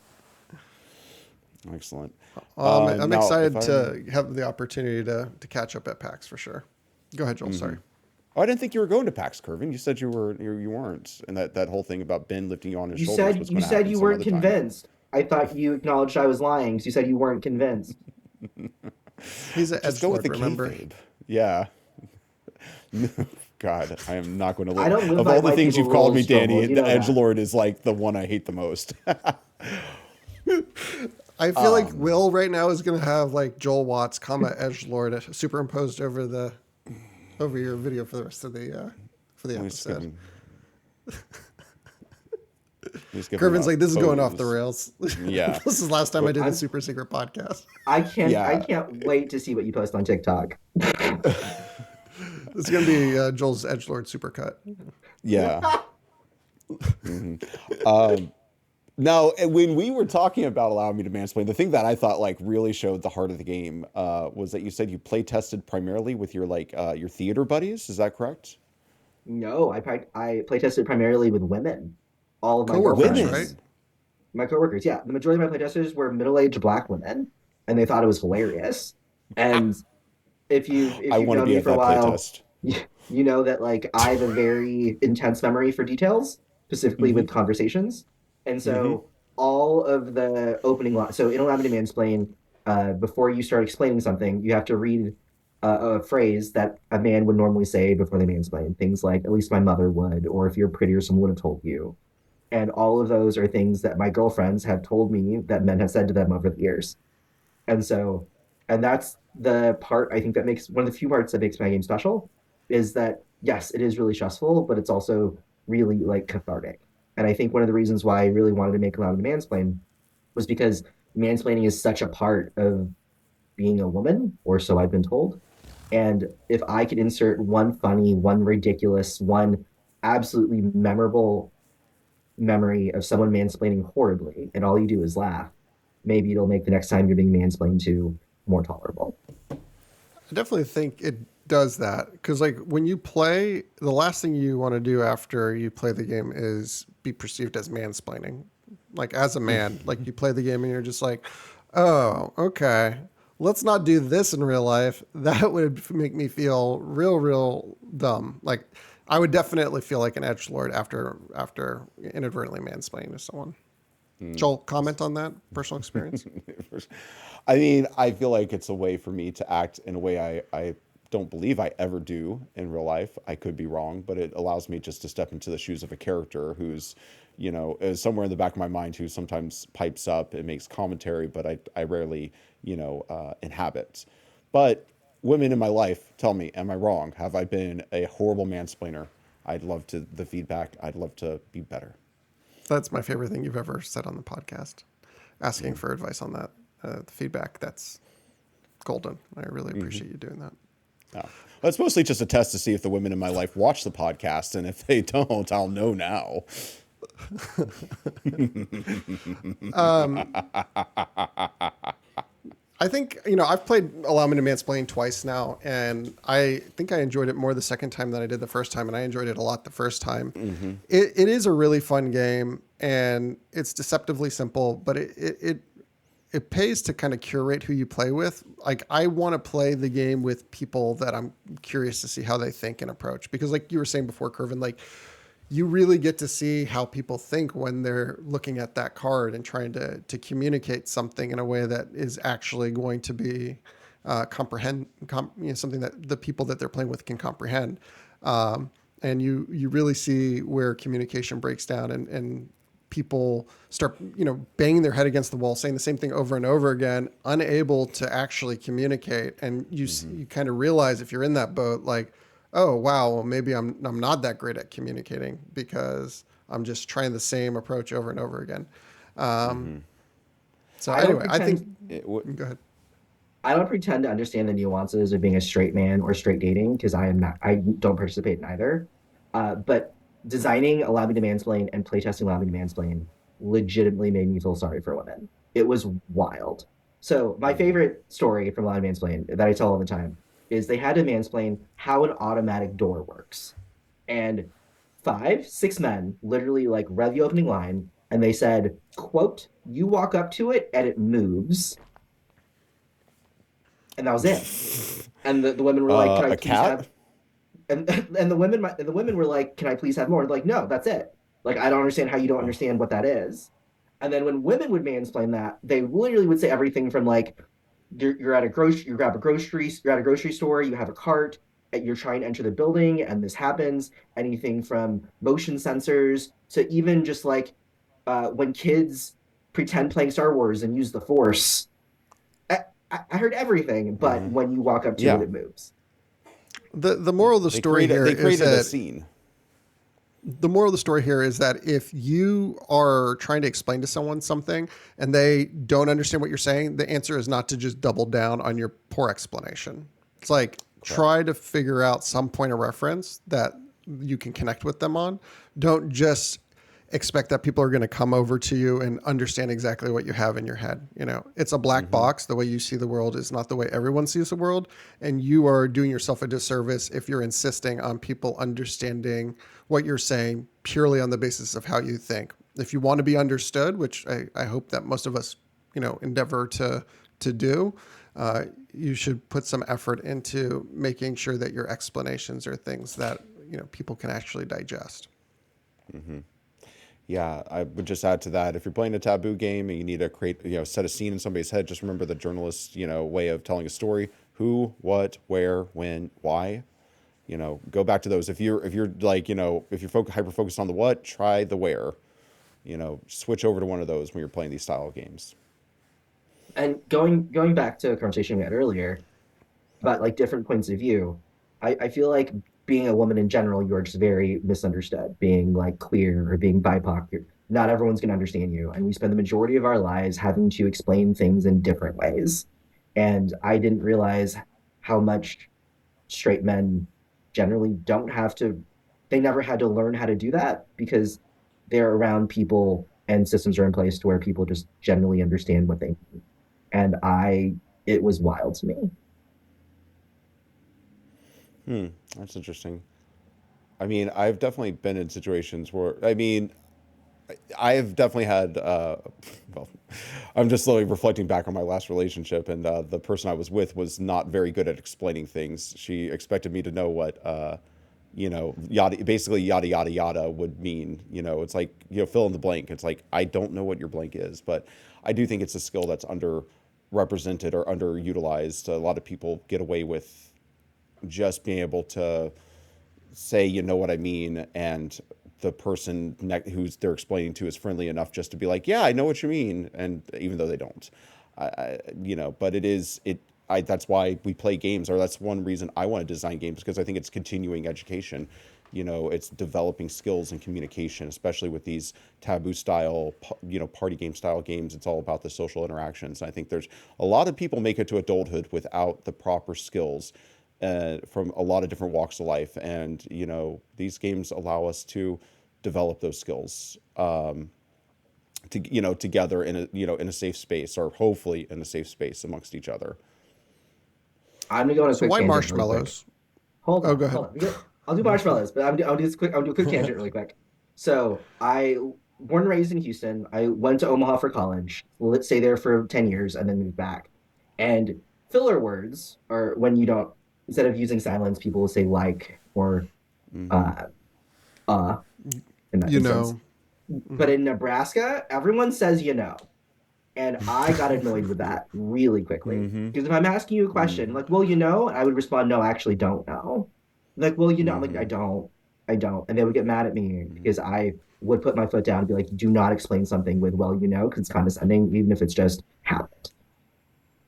Excellent. I'm now, excited to have the opportunity to catch up at PAX for sure. Go ahead, Joel. Sorry. Oh, I didn't think you were going to PAX, Kervin. You said you weren't, and that whole thing about Ben lifting you on his shoulders was going to happen. You said you weren't convinced. I thought you acknowledged I was lying because you said you weren't convinced. He's an Just go with the remember? kayfabe. Yeah. God, I am not going to I don't live of by all the white things people you've called me, rules, Joel, Danny, you the know that. edgelord is like the one I hate the most. I feel like Will right now is going to have like Joel Watts, edgelord superimposed over your video for the rest of the episode. Kervin's like, this is going off the rails. Yeah. This is the last time I did the super secret podcast. I can't wait to see what you post on TikTok. It's going to be Joel's edgelord supercut. Yeah. Now, when we were talking about Allow Me to Mansplain, the thing that I thought like really showed the heart of the game was that you said you play tested primarily with your your theater buddies. Is that correct? No, I play tested primarily with women. All of my Coworkers, girlfriends, right? My coworkers. Yeah, the majority of my playtesters were middle-aged Black women, and they thought it was hilarious. And if you've known me for a while, you know that like I have a very intense memory for details, specifically with conversations. And so all of the opening line, so in Allow Me to Mansplain, before you start explaining something, you have to read a phrase that a man would normally say before they mansplain. Things like, at least my mother would, or if you're prettier, someone would have told you. And all of those are things that my girlfriends have told me that men have said to them over the years. And that's the part I think that makes one of the few parts that makes my game special, is that yes, it is really stressful, but it's also really like cathartic. And I think one of the reasons why I really wanted to make Allow Me to Mansplain was because mansplaining is such a part of being a woman, or so I've been told. And if I could insert one funny, one ridiculous, one absolutely memorable memory of someone mansplaining horribly, and all you do is laugh, maybe it'll make the next time you're being mansplained to more tolerable. I definitely think it does that, because like when you play, the last thing you want to do after you play the game is be perceived as mansplaining. Like as a man, like you play the game and you're just like, oh, okay, let's not do this in real life. That would make me feel real dumb. Like I would definitely feel like an edgelord after inadvertently mansplaining to someone. Joel, comment on that personal experience. I mean, I feel like it's a way for me to act in a way I don't believe I ever do in real life. I could be wrong, but it allows me just to step into the shoes of a character who's, is somewhere in the back of my mind, who sometimes pipes up and makes commentary, but I rarely, inhabit. But women in my life tell me, am I wrong? Have I been a horrible mansplainer? I'd love the feedback. I'd love to be better. That's my favorite thing you've ever said on the podcast. Asking for advice on that, the feedback, that's golden. I really appreciate you doing that. Oh. Well, it's mostly just a test to see if the women in my life watch the podcast, and if they don't, I'll know now. Um, I think, I've played Allow Me to Mansplain twice now, and I think I enjoyed it more the second time than I did the first time, and I enjoyed it a lot the first time. It is a really fun game, and it's deceptively simple, but it pays to kind of curate who you play with. Like, I want to play the game with people that I'm curious to see how they think and approach, because like you were saying before, Kervin, like, you really get to see how people think when they're looking at that card and trying to communicate something in a way that is actually going to be something that the people that they're playing with can comprehend. And you really see where communication breaks down, and people start, banging their head against the wall, saying the same thing over and over again, unable to actually communicate. And you kind of realize, if you're in that boat, like, oh wow, well maybe I'm not that great at communicating because I'm just trying the same approach over and over again. So I don't anyway, I think It go ahead. I don't pretend to understand the nuances of being a straight man or straight dating because I am not. I don't participate in either. But designing Allow Me to Mansplain and playtesting Allow Me to Mansplain legitimately made me feel sorry for women. It was wild. So my favorite story from Allow Me to Mansplain that I tell all the time is they had to mansplain how an automatic door works, and 5, 6 men literally like read the opening line and they said, "quote You walk up to it and it moves." And that was it. And the women were like, "Can I a please cat? have?" And the women were like, "Can I please have more?" Like, no, that's it. Like, I don't understand how you don't Oh, understand what that is. And then when women would mansplain that, they literally would say everything from like, you're at a grocery, you're at a grocery store, you have a cart, and you're trying to enter the building, and this happens. Anything from motion sensors to even just like when kids pretend playing Star Wars and use the Force. I, I heard everything, but when you walk up to it, yeah. it moves. The moral of the story here They is created a that scene. if you are trying to explain to someone something and they don't understand what you're saying, the answer is not to just double down on your poor explanation. It's like, Correct. try to figure out some point of reference that you can connect with them on. Don't just expect that people are going to come over to you and understand exactly what you have in your head. It's a black box. The way you see the world is not the way everyone sees the world. And you are doing yourself a disservice if you're insisting on people understanding what you're saying purely on the basis of how you think. If you want to be understood, which I hope that most of us, endeavor to do, you should put some effort into making sure that your explanations are things that, people can actually digest. Yeah, I would just add to that. If you're playing a taboo game and you need to create, set a scene in somebody's head, just remember the journalist's, way of telling a story: who, what, where, when, why. Go back to those. If you're like, if you're hyper focused on the what, try the where. Switch over to one of those when you're playing these style of games. And going back to a conversation we had earlier about like different points of view, I feel like being a woman in general, you're just very misunderstood. Being like queer or being BIPOC, not everyone's going to understand you, and we spend the majority of our lives having to explain things in different ways. And I didn't realize how much straight men generally don't have to. They never had to learn how to do that because they're around people and systems are in place to where people just generally understand what they mean. And it was wild to me. That's interesting. I mean, I've definitely been in situations where, I mean, I've definitely had, well, I'm just slowly reflecting back on my last relationship, and the person I was with was not very good at explaining things. She expected me to know what, yada, basically yada, yada, yada would mean. It's like, fill in the blank. It's like, I don't know what your blank is, but I do think it's a skill that's underrepresented or underutilized. A lot of people get away with just being able to say, what I mean, and the person who's they're explaining to is friendly enough just to be like, yeah, I know what you mean, and even though they don't, but it is it. That's why we play games, or that's one reason I want to design games, because I think it's continuing education. It's developing skills and communication, especially with these taboo style, party game style games. It's all about the social interactions. And I think there's a lot of people make it to adulthood without the proper skills from a lot of different walks of life. And, these games allow us to develop those skills together in a safe space, or hopefully in a safe space amongst each other. I'm gonna go on a So quick why tangent really quick. marshmallows? Hold Oh, on, go hold ahead. on. I'll do marshmallows, but I'll do this quick. I'll do a quick tangent really quick. So I born and raised in Houston. I went to Omaha for college. Let's stay there for 10 years and then moved back. And filler words are when you don't, instead of using silence, people will say like or Mm-hmm. uh uh in that You instance. know. But Mhm. in Nebraska, everyone says you know. And I got annoyed with that really quickly. Mm-hmm. Because if I'm asking you a question, Mm-hmm. like, well, you know, I would respond, no, I actually don't know. Like, well, you know, I'm like, Mm-hmm. I don't. And they would get mad at me Mm-hmm. because I would put my foot down and be like, do not explain something with, well, you know, because it's condescending, even if it's just habit.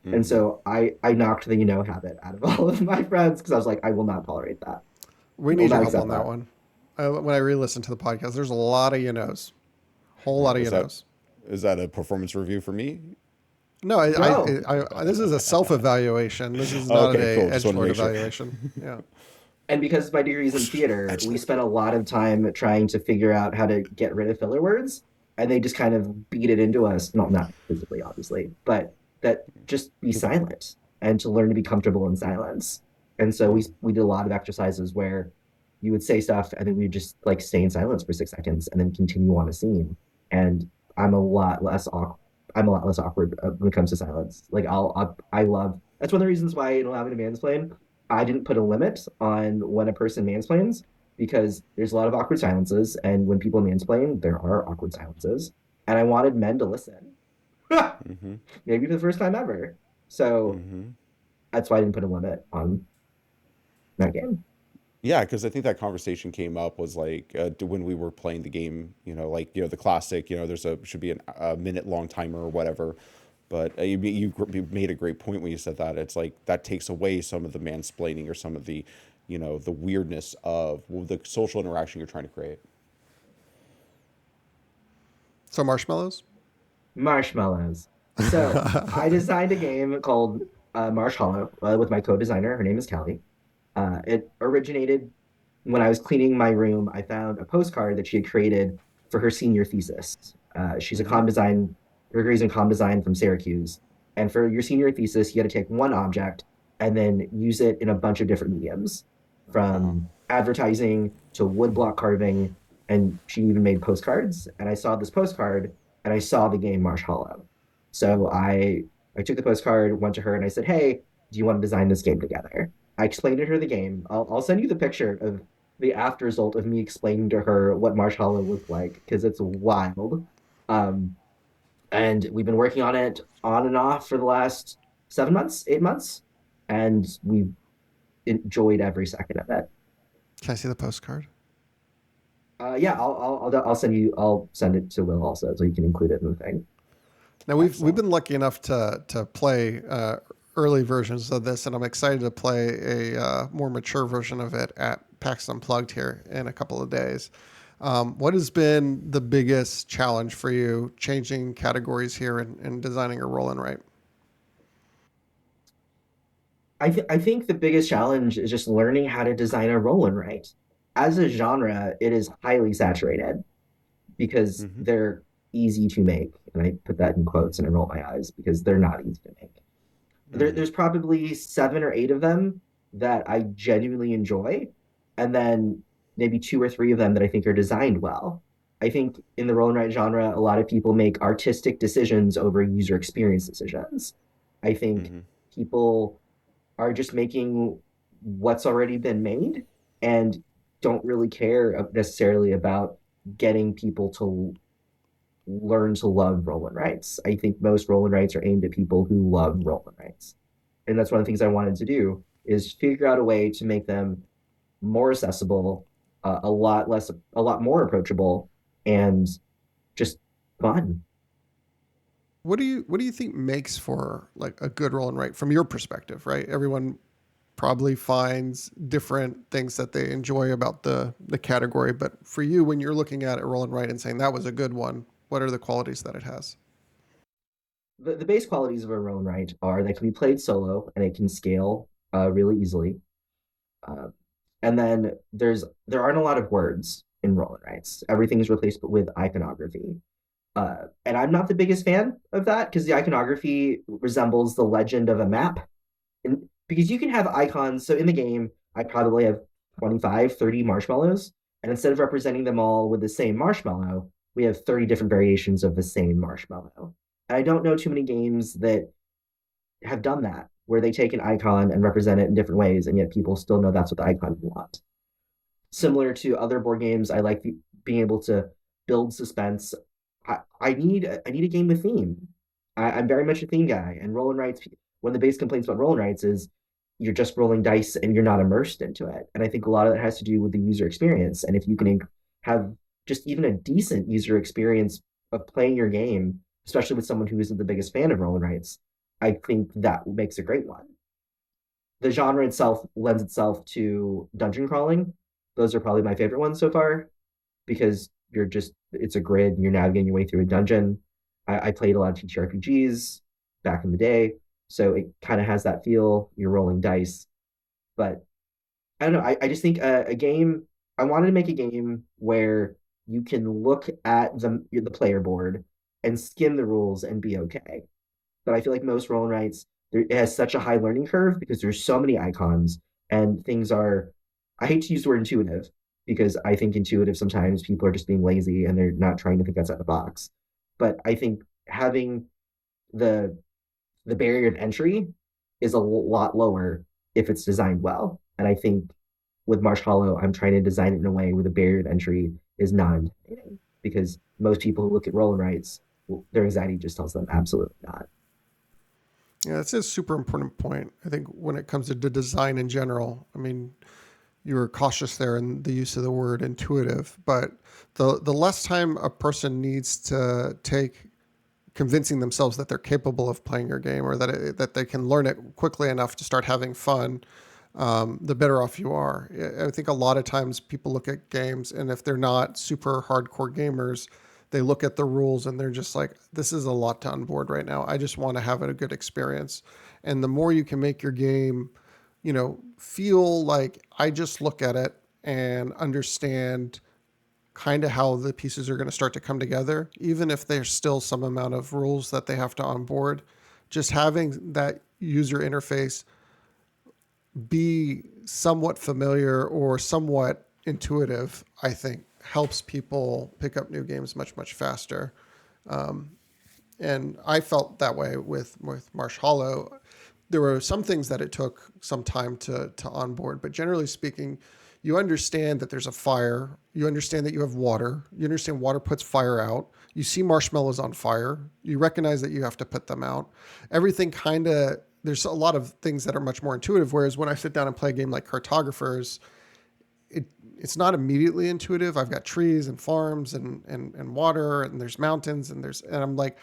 And Mm-hmm. so I knocked the you know habit out of all of my friends because I was like, I will not tolerate that. We I will need your not help accept on that that. one. When I re-listen to the podcast, there's a lot of you knows, whole lot of Is you that knows. is that a performance review for me? No, No. this is a self-evaluation. This is not Okay, a cool. Just want to edgelord make sure. evaluation. Yeah. And because my degree is in theater, we Edgelord. spent a lot of time trying to figure out how to get rid of filler words. And they just kind of beat it into us. No, not physically, obviously, but that just be silent and to learn to be comfortable in silence. And so we did a lot of exercises where you would say stuff and then we would just like stay in silence for 6 seconds and then continue on a scene. And I'm a lot less awkward. I'm a lot less awkward when it comes to silence. Like I love that's one of the reasons why it allowed me to mansplain. I didn't put a limit on when a person mansplains because there's a lot of awkward silences, and when people mansplain, there are awkward silences. And I wanted men to listen, Mm-hmm. maybe for the first time ever. So Mm-hmm. that's why I didn't put a limit on that game. Yeah, because I think that conversation came up was like when we were playing the game, the classic, there's should be a minute long timer or whatever. But you made a great point when you said that. It's like that takes away some of the mansplaining or some of the weirdness of the social interaction you're trying to create. So marshmallows. Marshmallows. So I designed a game called Marsh Hollow with my co-designer. Her name is Kelly. It originated when I was cleaning my room. I found a postcard that she had created for her senior thesis. She's a Mm-hmm. comm design, her degree's in comm design from Syracuse. And for your senior thesis, you had to take one object and then use it in a bunch of different mediums, Uh-huh. from advertising to woodblock carving. And she even made postcards. And I saw this postcard and I saw the game Marsh Hollow. So I took the postcard, went to her, and I said, "Hey, do you want to design this game together?" I explained to her the game. I'll send you the picture of the after result of me explaining to her what Marsh Hollow looked like because it's wild. Um, and we've been working on it on and off for the last 7 months, 8 months, and we've enjoyed every second of it. Can I see the postcard? Yeah, I'll send it to Will also so you can include it in the thing. Now we've Excellent. been lucky enough to play early versions of this, and I'm excited to play a more mature version of it at PAX Unplugged here in a couple of days. What has been the biggest challenge for you changing categories here and designing a roll and write? I think the biggest challenge is just learning how to design a roll and write. As a genre, it is highly saturated because Mm-hmm. they're easy to make. And I put that in quotes and I roll my eyes because they're not easy to make. Mm-hmm. There's probably 7 or 8 of them that I genuinely enjoy, and then maybe 2 or 3 of them that I think are designed well. I think in the roll and write genre, a lot of people make artistic decisions over user experience decisions. I think Mm-hmm. people are just making what's already been made and don't really care necessarily about getting people to learn to love roll and writes. I think most roll and writes are aimed at people who love roll and writes. And that's one of the things I wanted to do is figure out a way to make them more accessible, a lot more approachable, and just fun. What do you think makes for like a good roll and write from your perspective? Right, everyone probably finds different things that they enjoy about the category, but for you, when you're looking at it roll and write and saying that was a good one, what are the qualities that it has? The base qualities of a roll and write are they can be played solo and it can scale really easily. Uh, and then there aren't a lot of words. in roll and writes. Everything is replaced with iconography. And I'm not the biggest fan of that because the iconography resembles the legend of a map. And because you can have icons, so in the game, I probably have 25, 30 marshmallows. And instead of representing them all with the same marshmallow, we have 30 different variations of the same marshmallow. And I don't know too many games that have done that, where they take an icon and represent it in different ways, and yet people still know that's what the icon want. Similar to other board games, I like being able to build suspense. I need a game with theme. I'm very much a theme guy, and roll and writes. One of the biggest complaints about roll and writes is you're just rolling dice and you're not immersed into it. And I think a lot of that has to do with the user experience. And if you can have just even a decent user experience of playing your game, especially with someone who isn't the biggest fan of roll and writes, I think that makes a great one. The genre itself lends itself to dungeon crawling. Those are probably my favorite ones so far because it's a grid and you're navigating your way through a dungeon. I played a lot of TTRPGs back in the day, so it kind of has that feel. You're rolling dice, but I don't know. I just think a game. I wanted to make a game where you can look at the player board and skim the rules and be okay. But I feel like most roll and writes, it has such a high learning curve because there's so many icons and things are. I hate to use the word intuitive because I think intuitive sometimes people are just being lazy and they're not trying to think outside the box. But I think having the the barrier of entry is a lot lower if it's designed well. And I think with Marsh Hollow, I'm trying to design it in a way where the barrier of entry is not intimidating because most people who look at roll and writes, their anxiety just tells them absolutely not. Yeah, that's a super important point. I think when it comes to design in general, I mean, you were cautious there in the use of the word intuitive, but the less time a person needs to take convincing themselves that they're capable of playing your game or that they can learn it quickly enough to start having fun, the better off you are. I think a lot of times people look at games and if they're not super hardcore gamers, they look at the rules and they're just like, this is a lot to onboard right now. I just want to have a good experience. And the more you can make your game, feel like I just look at it and understand kind of how the pieces are going to start to come together, even if there's still some amount of rules that they have to onboard. Just having that user interface be somewhat familiar or somewhat intuitive, I think, helps people pick up new games much, much faster. And I felt that way with Marsh Hollow. There were some things that it took some time to onboard, but generally speaking, you understand that there's a fire. You understand that you have water. You understand water puts fire out. You see marshmallows on fire. You recognize that you have to put them out. Everything kind of, there's a lot of things that are much more intuitive. Whereas when I sit down and play a game like Cartographers, it's not immediately intuitive. I've got trees and farms and water and there's mountains and I'm like,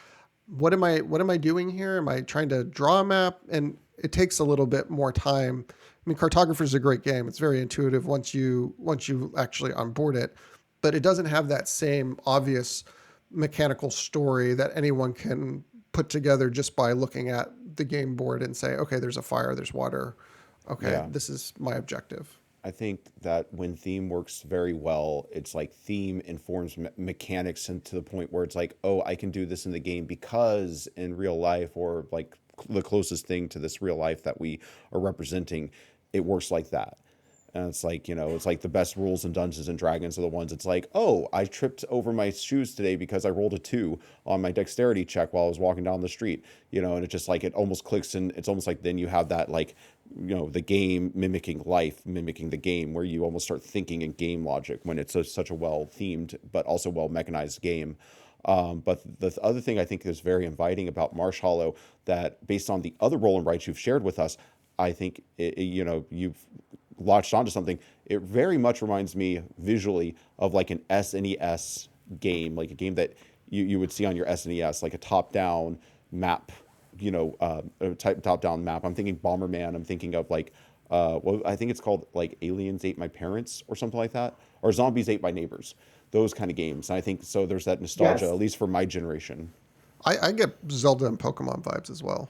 what am I doing here? Am I trying to draw a map? And it takes a little bit more time. I mean, Cartographer is a great game. It's very intuitive once you actually onboard it, but it doesn't have that same obvious mechanical story that anyone can put together just by looking at the game board and say, okay, there's a fire, there's water. Okay, Yeah. this is my objective. I think that when theme works very well, it's like theme informs mechanics and to the point where it's like, oh, I can do this in the game because in real life or like the closest thing to this real life that we are representing, it works like that. And it's like, it's like the best rules in Dungeons and Dragons are the ones it's like, oh, I tripped over my shoes today because I rolled a 2 on my dexterity check while I was walking down the street, and it just like it almost clicks and it's almost like then you have that like, the game mimicking life, mimicking the game where you almost start thinking in game logic when it's such a well themed but also well mechanized game. But the other thing I think is very inviting about Marsh Hollow that based on the other roll and writes you've shared with us, I think you've latched onto something. It very much reminds me visually of like an SNES game, like a game that you would see on your SNES, like a top-down map, a type top-down map. I'm thinking Bomberman. I'm thinking of like, well, I think it's called like Aliens Ate My Parents or something like that, or Zombies Ate My Neighbors. Those kind of games. And I think so. There's that nostalgia, Yes, at least for my generation. I get Zelda and Pokemon vibes as well.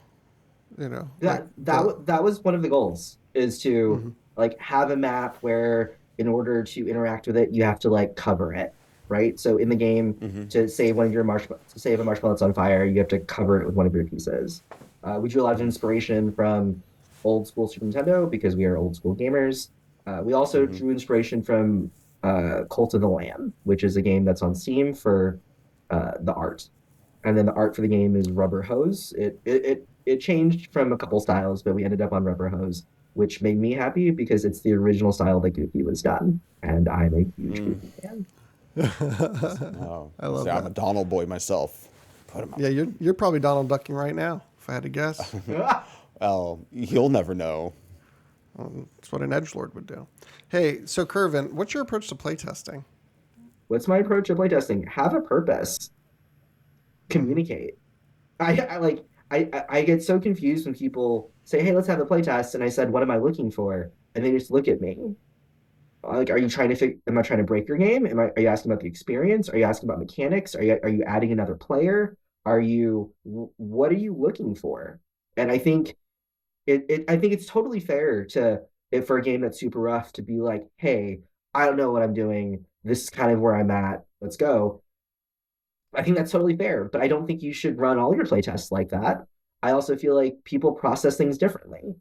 Like that was one of the goals is to mhm. like have a map where in order to interact with it, you have to like cover it, right? So in the game, Hmm. to save one of your marshmallows, to save a marshmallow that's on fire, you have to cover it with one of your pieces. We drew a lot of inspiration from old school Super Nintendo because we are old school gamers. We also Hmm. drew inspiration from Cult of the Lamb, which is a game that's on Steam for the art. And then the art for the game is Rubber Hose. It changed from a couple styles, but we ended up on Rubber Hose, which made me happy because it's the original style that Goofy was done, and I'm a huge Goofy fan. Oh, I see, love I'm a that. Donald boy myself. Put him out. Yeah, you're probably Donald ducking right now, if I had to guess. Well, he'll never know. That's what an edgelord would do. Hey, so Kervin, what's your approach to playtesting? What's my approach to playtesting? Have a purpose. Hmm. Communicate. I like I get so confused when people say, "Hey, let's have a playtest," and I said, "What am I looking for?" And they just look at me. Like, are you trying to am I trying to break your game? Are you asking about the experience? Are you asking about mechanics? Are you adding another player? What are you looking for? And I think I think it's totally fair to if for a game that's super rough to be like, hey, I don't know what I'm doing. This is kind of where I'm at. Let's go. I think that's totally fair, but I don't think you should run all your playtests like that. I also feel like people process things differently.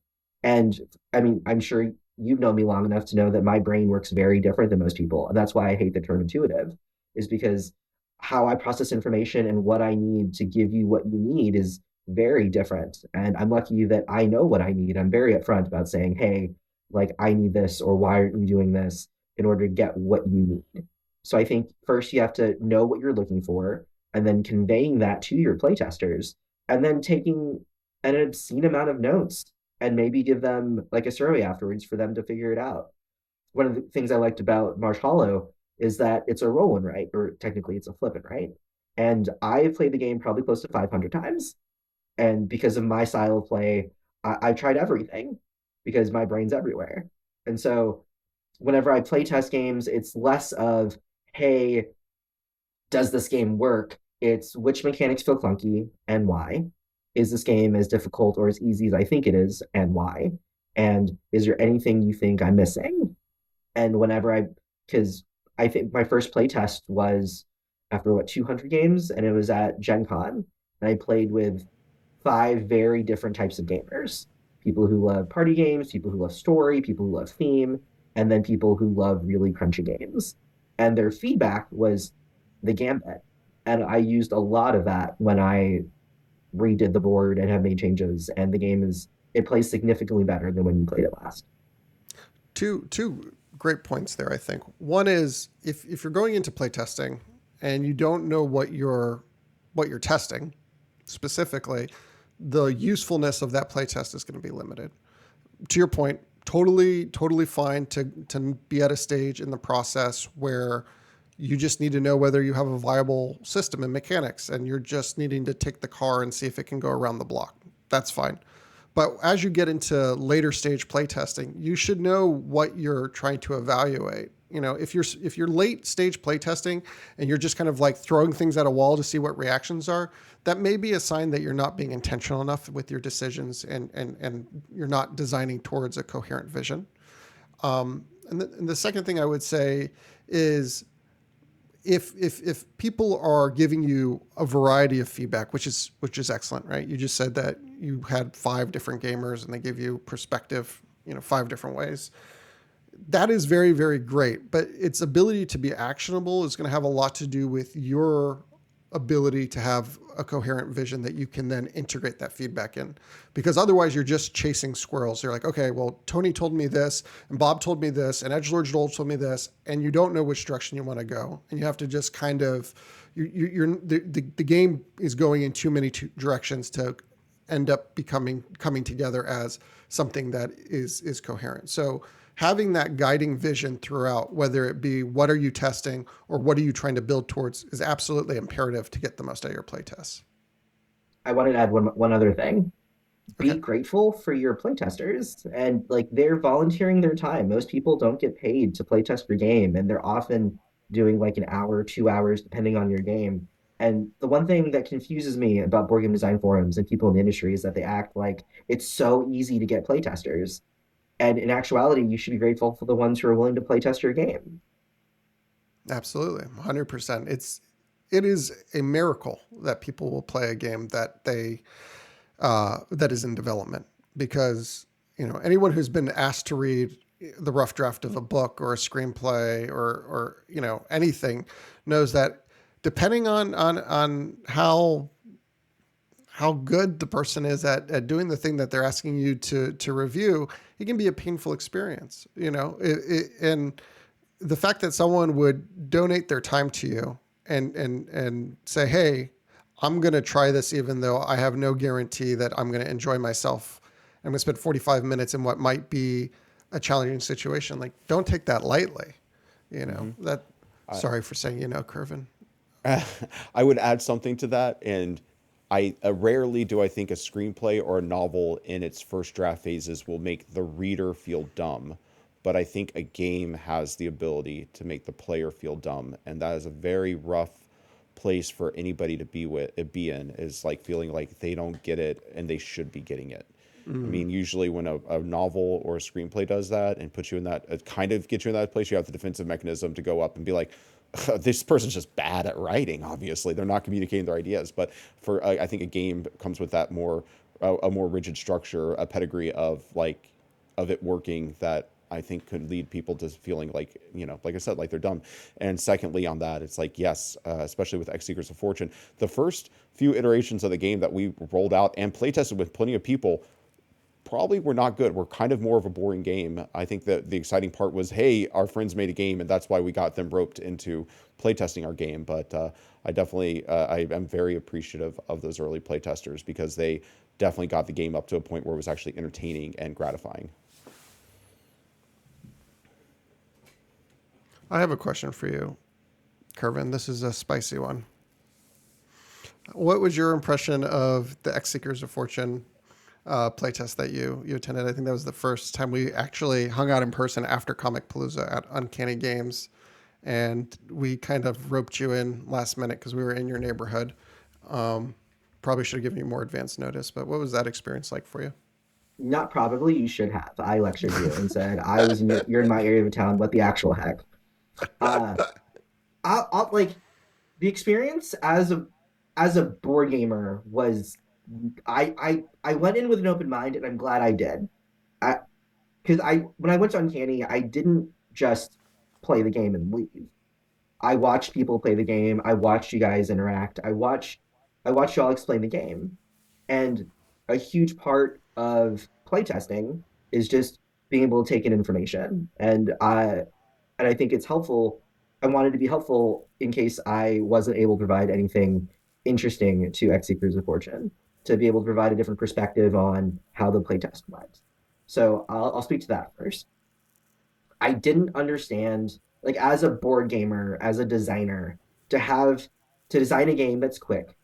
And I mean, I'm sure you've known me long enough to know that my brain works very different than most people. And that's why I hate the term intuitive, is because how I process information and what I need to give you what you need is very different. And I'm lucky that I know what I need. I'm very upfront about saying, hey, like I need this, or why aren't you doing this in order to get what you need? So I think first you have to know what you're looking for and then conveying that to your playtesters and then taking an obscene amount of notes and maybe give them like a survey afterwards for them to figure it out. One of the things I liked about Marsh Hollow is that it's a roll and write, or technically it's a flip and write. And I've played the game probably close to 500 times. And because of my style of play, I've tried everything because my brain's everywhere. And so whenever I play test games, it's less of, hey, does this game work? It's which mechanics feel clunky and why. Is this game as difficult or as easy as I think it is and why? And is there anything you think I'm missing? And because I think my first playtest was after what 200 games, and it was at Gen Con, and I played with five very different types of gamers: people who love party games, people who love story, people who love theme, and then people who love really crunchy games. And their feedback was the gambit. And I used a lot of that when I redid the board and have made changes. And it plays significantly better than when you played it last. Two great points there, I think. One is if you're going into playtesting and you don't know what you're testing specifically, the usefulness of that playtest is going to be limited. To your point, totally fine to be at a stage in the process where you just need to know whether you have a viable system and mechanics and you're just needing to take the car and see if it can go around the block. That's fine. But as you get into later stage playtesting, you should know what you're trying to evaluate. You know, if you're late stage playtesting and you're just kind of like throwing things at a wall to see what reactions are, that may be a sign that you're not being intentional enough with your decisions and you're not designing towards a coherent vision. And the second thing I would say is if people are giving you a variety of feedback, which is excellent, right? You just said that you had five different gamers and they give you perspective, five different ways. That is very, very great, but its ability to be actionable is going to have a lot to do with your ability to have a coherent vision that you can then integrate that feedback in. Because otherwise you're just chasing squirrels. You're like, okay, well, Tony told me this and Bob told me this and Edgelord Joel told me this, and you don't know which direction you want to go. And you have to just kind of, the game is going in too many directions to end up coming together as something that is coherent. So having that guiding vision throughout, whether it be what are you testing or what are you trying to build towards, is absolutely imperative to get the most out of your playtests. I wanted to add one other thing. Be Okay. grateful for your playtesters, and like they're volunteering their time. Most people don't get paid to playtest your game, and they're often doing like an hour, 2 hours, depending on your game. And the one thing that confuses me about board game design forums and people in the industry is that they act like it's so easy to get playtesters. And in actuality, you should be grateful for the ones who are willing to play test your game. Absolutely, 100%. It is a miracle that people will play a game that that is in development, because anyone who's been asked to read the rough draft of a book or a screenplay or anything knows that depending on how good the person is at doing the thing that they're asking you to review, it can be a painful experience. And the fact that someone would donate their time to you and say, hey, I'm going to try this even though I have no guarantee that I'm going to enjoy myself. I'm going to spend 45 minutes in what might be a challenging situation. Like, don't take that lightly. Sorry for saying, Kervin. I would add something to that, and I rarely do I think a screenplay or a novel in its first draft phases will make the reader feel dumb, but I think a game has the ability to make the player feel dumb, and that is a very rough place for anybody to be in, is like feeling like they don't get it and they should be getting it. I mean, usually when a novel or a screenplay does that and puts you in that, it kind of gets you in that place, you have the defensive mechanism to go up and be like, this person's just bad at writing. Obviously, they're not communicating their ideas. But for I think a game comes with that a more rigid structure, a pedigree of it working, that I think could lead people to feeling like, like I said, like they're dumb. And secondly, on that, it's like, yes, especially with X Seekers of Fortune, the first few iterations of the game that we rolled out and playtested with plenty of people probably were not good. We're kind of more of a boring game. I think that the exciting part was, hey, our friends made a game, and that's why we got them roped into playtesting our game. But I definitely, I am very appreciative of those early playtesters, because they definitely got the game up to a point where it was actually entertaining and gratifying. I have a question for you, Kervin. This is a spicy one. What was your impression of the X Seekers of Fortune playtest that you attended? I think that was the first time we actually hung out in person after Comic Palooza at Uncanny Games, and we kind of roped you in last minute because we were in your neighborhood. Probably should have given you more advance notice, but what was that experience like for you? Not probably, you should have. I lectured you and said, you're in my area of town. What the actual heck? Uh, I'll like the experience as a board gamer was I went in with an open mind, and I'm glad I did. I Because I when I went to Uncanny, I didn't just play the game and leave. I watched people play the game. I watched you guys interact. I watched y'all explain the game. And a huge part of playtesting is just being able to take in information. And I think it's helpful. I wanted to be helpful in case I wasn't able to provide anything interesting to X Seekers of Fortune, to be able to provide a different perspective on how the playtest went. So I'll speak to that first. I didn't understand, like, as a board gamer, as a designer, to have to design a game that's quick,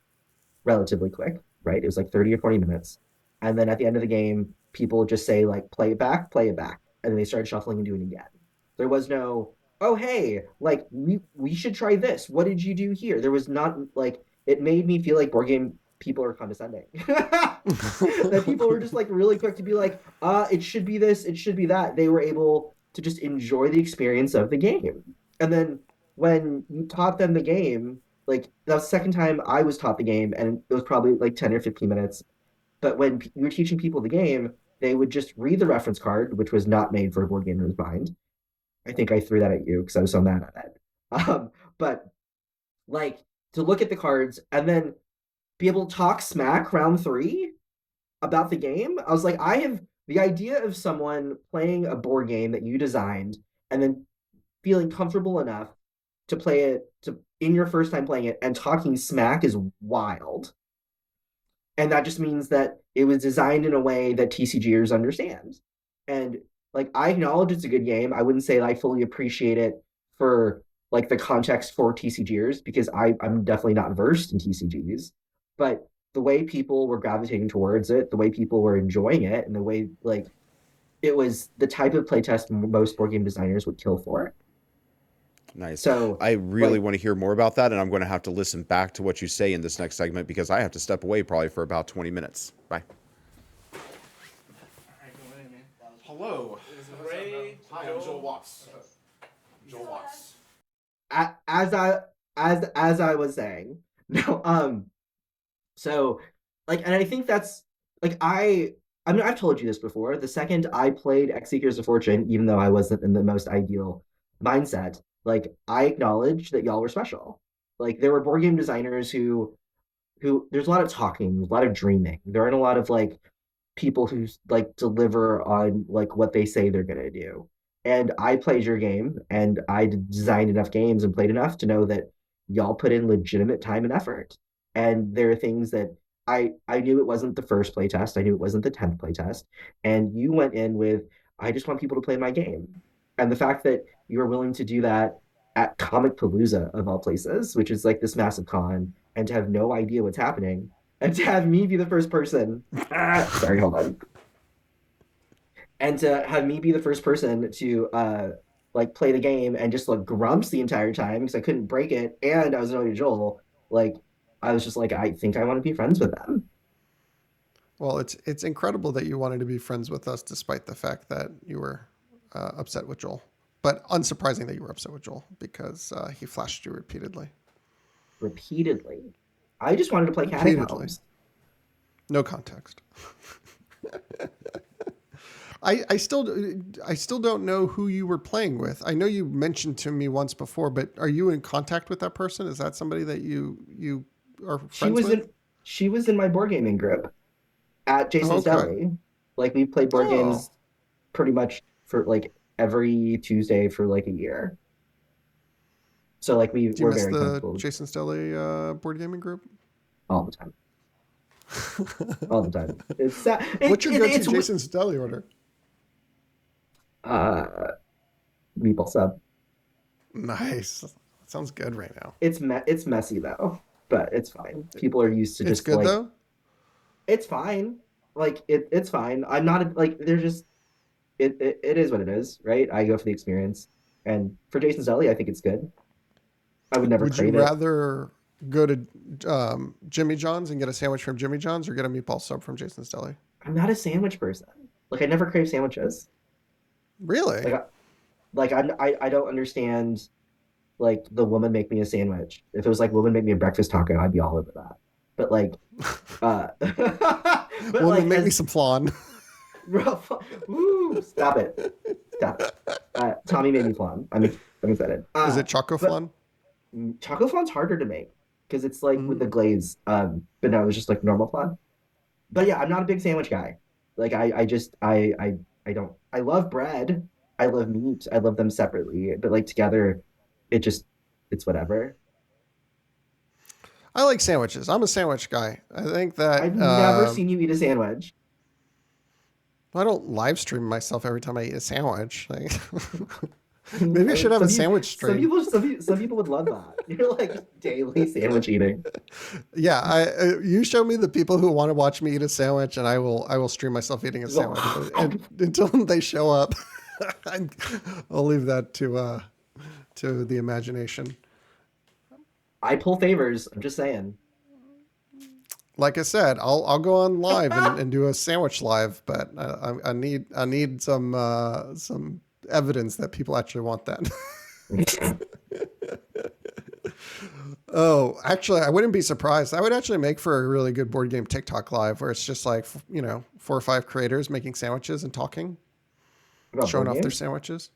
relatively quick, right? It was like 30 or 40 minutes. And then at the end of the game, people just say, like, play it back. And then they started shuffling and doing it again. There was no, oh, hey, like, we should try this. What did you do here? There was not, like, it made me feel like board game people are condescending. That people were just, like, really quick to be like, it should be this, it should be that. They were able to just enjoy the experience of the game. And then when you taught them the game, like, that was the second time I was taught the game, and it was probably like 10 or 15 minutes. But when you were teaching people the game, they would just read the reference card, which was not made for a board gamer's mind. I think I threw that at you because I was so mad at that. But like, to look at the cards and then be able to talk smack round three about the game, I was like, I have the idea of someone playing a board game that you designed and then feeling comfortable enough to play it to in your first time playing it and talking smack is wild. And that just means that it was designed in a way that TCGers understand. And like, I acknowledge it's a good game. I wouldn't say that I fully appreciate it for like the context for TCGers, because I'm definitely not versed in TCGs. But the way people were gravitating towards it, the way people were enjoying it, and the way, like, it was the type of playtest most board game designers would kill for it. Nice. So I really like, want to hear more about that, and I'm going to have to listen back to what you say in this next segment, because I have to step away probably for about 20 minutes. Bye. Hello. Hi, I'm Joel Watts. Joel Watts. As I was saying, no, so like, and I think that's like I mean, I've told you this before. The second I played X Seekers of Fortune, even though I wasn't in the most ideal mindset, like I acknowledged that y'all were special. Like there were board game designers who there's a lot of talking, there's a lot of dreaming. There aren't a lot of like people who like deliver on like what they say they're gonna do. And I played your game, and I designed enough games and played enough to know that y'all put in legitimate time and effort. And there are things that I knew it wasn't the first playtest, I knew it wasn't the 10th playtest, and you went in with I just want people to play my game. And the fact that you were willing to do that at Comic Palooza of all places, which is like this massive con, and to have no idea what's happening, and to have me be the first person. Sorry, hold on. And to have me be the first person to like play the game and just look grumps the entire time because I couldn't break it, and I was annoyed at Joel. Like I was just like, I think I want to be friends with them. Well, it's incredible that you wanted to be friends with us despite the fact that you were upset with Joel. But unsurprising that you were upset with Joel because he flashed you repeatedly. Repeatedly. I just wanted to play Repeatedly. Catacombs. No context. I still don't know who you were playing with. I know you mentioned to me once before, but are you in contact with that person? Is that somebody that you are friends with? She was in my board gaming group at Jason's Okay. Deli. Like we played board games pretty much for like every Tuesday for like a year. So like we Do you were miss very the comfortable Jason's Deli board gaming group? all the time. All the time. It's sad. What's your go-to It's Jason's Deli order? meatball sub. Nice. That sounds good right now. It's messy though, but it's fine. People are used to It's just good like though. it's fine. Like it's fine. I'm not like they're just it is what it is, right? I go for the experience, and for Jason's Deli, I think it's good. I would never Would you crave it. rather go to Jimmy John's and get a sandwich from Jimmy John's or get a meatball sub from Jason's Deli? I'm not a sandwich person. Like I never crave sandwiches. Really? I don't understand. Like the woman make me a sandwich. If it was like woman make me a breakfast taco, I'd be all over that. But like, but Well, like then make me as some flan. rough, woo, stop it, stop it. Tommy made me flan. I'm excited. Is it choco But flan? chocolate flan's harder to make because it's like with the Mm. glaze. But no, it was just like normal flan. But yeah, I'm not a big sandwich guy. Like I just I don't. I love bread. I love meat. I love them separately, but like together, it just it's whatever. I like sandwiches. I'm a sandwich guy. I think that I've never seen you eat a sandwich. I don't live stream myself every time I eat a sandwich. Like, maybe I should have a sandwich stream. Some people would love that. You're like daily sandwich eating. Yeah, you show me the people who want to watch me eat a sandwich, and I will stream myself eating a sandwich. And until they show up, I'll leave that to the imagination. I pull favors. I'm just saying. Like I said, I'll go on live and do a sandwich live, but I need some evidence that people actually want that. Oh, actually, I wouldn't be surprised. That would actually make for a really good board game TikTok live, where it's just like 4 or 5 creators making sandwiches and talking, About showing board off their games? sandwiches,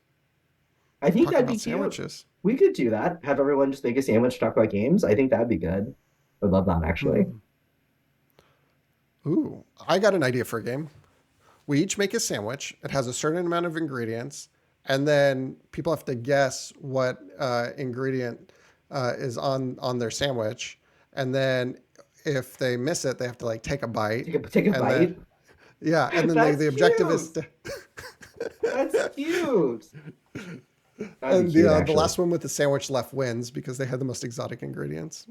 I think talking that'd be about cute. sandwiches. We could do that. Have everyone just make a sandwich, talk about games. I think that'd be good. I would love that actually. Ooh, I got an idea for a game. We each make a sandwich. It has a certain amount of ingredients, and then people have to guess what ingredient is on their sandwich. And then if they miss it, they have to like take a bite. Take a and bite. Then, yeah, and then That's the objective is cute. to. That's cute. That'd And be cute, the actually. last one with the sandwich left wins because they had the most exotic ingredients.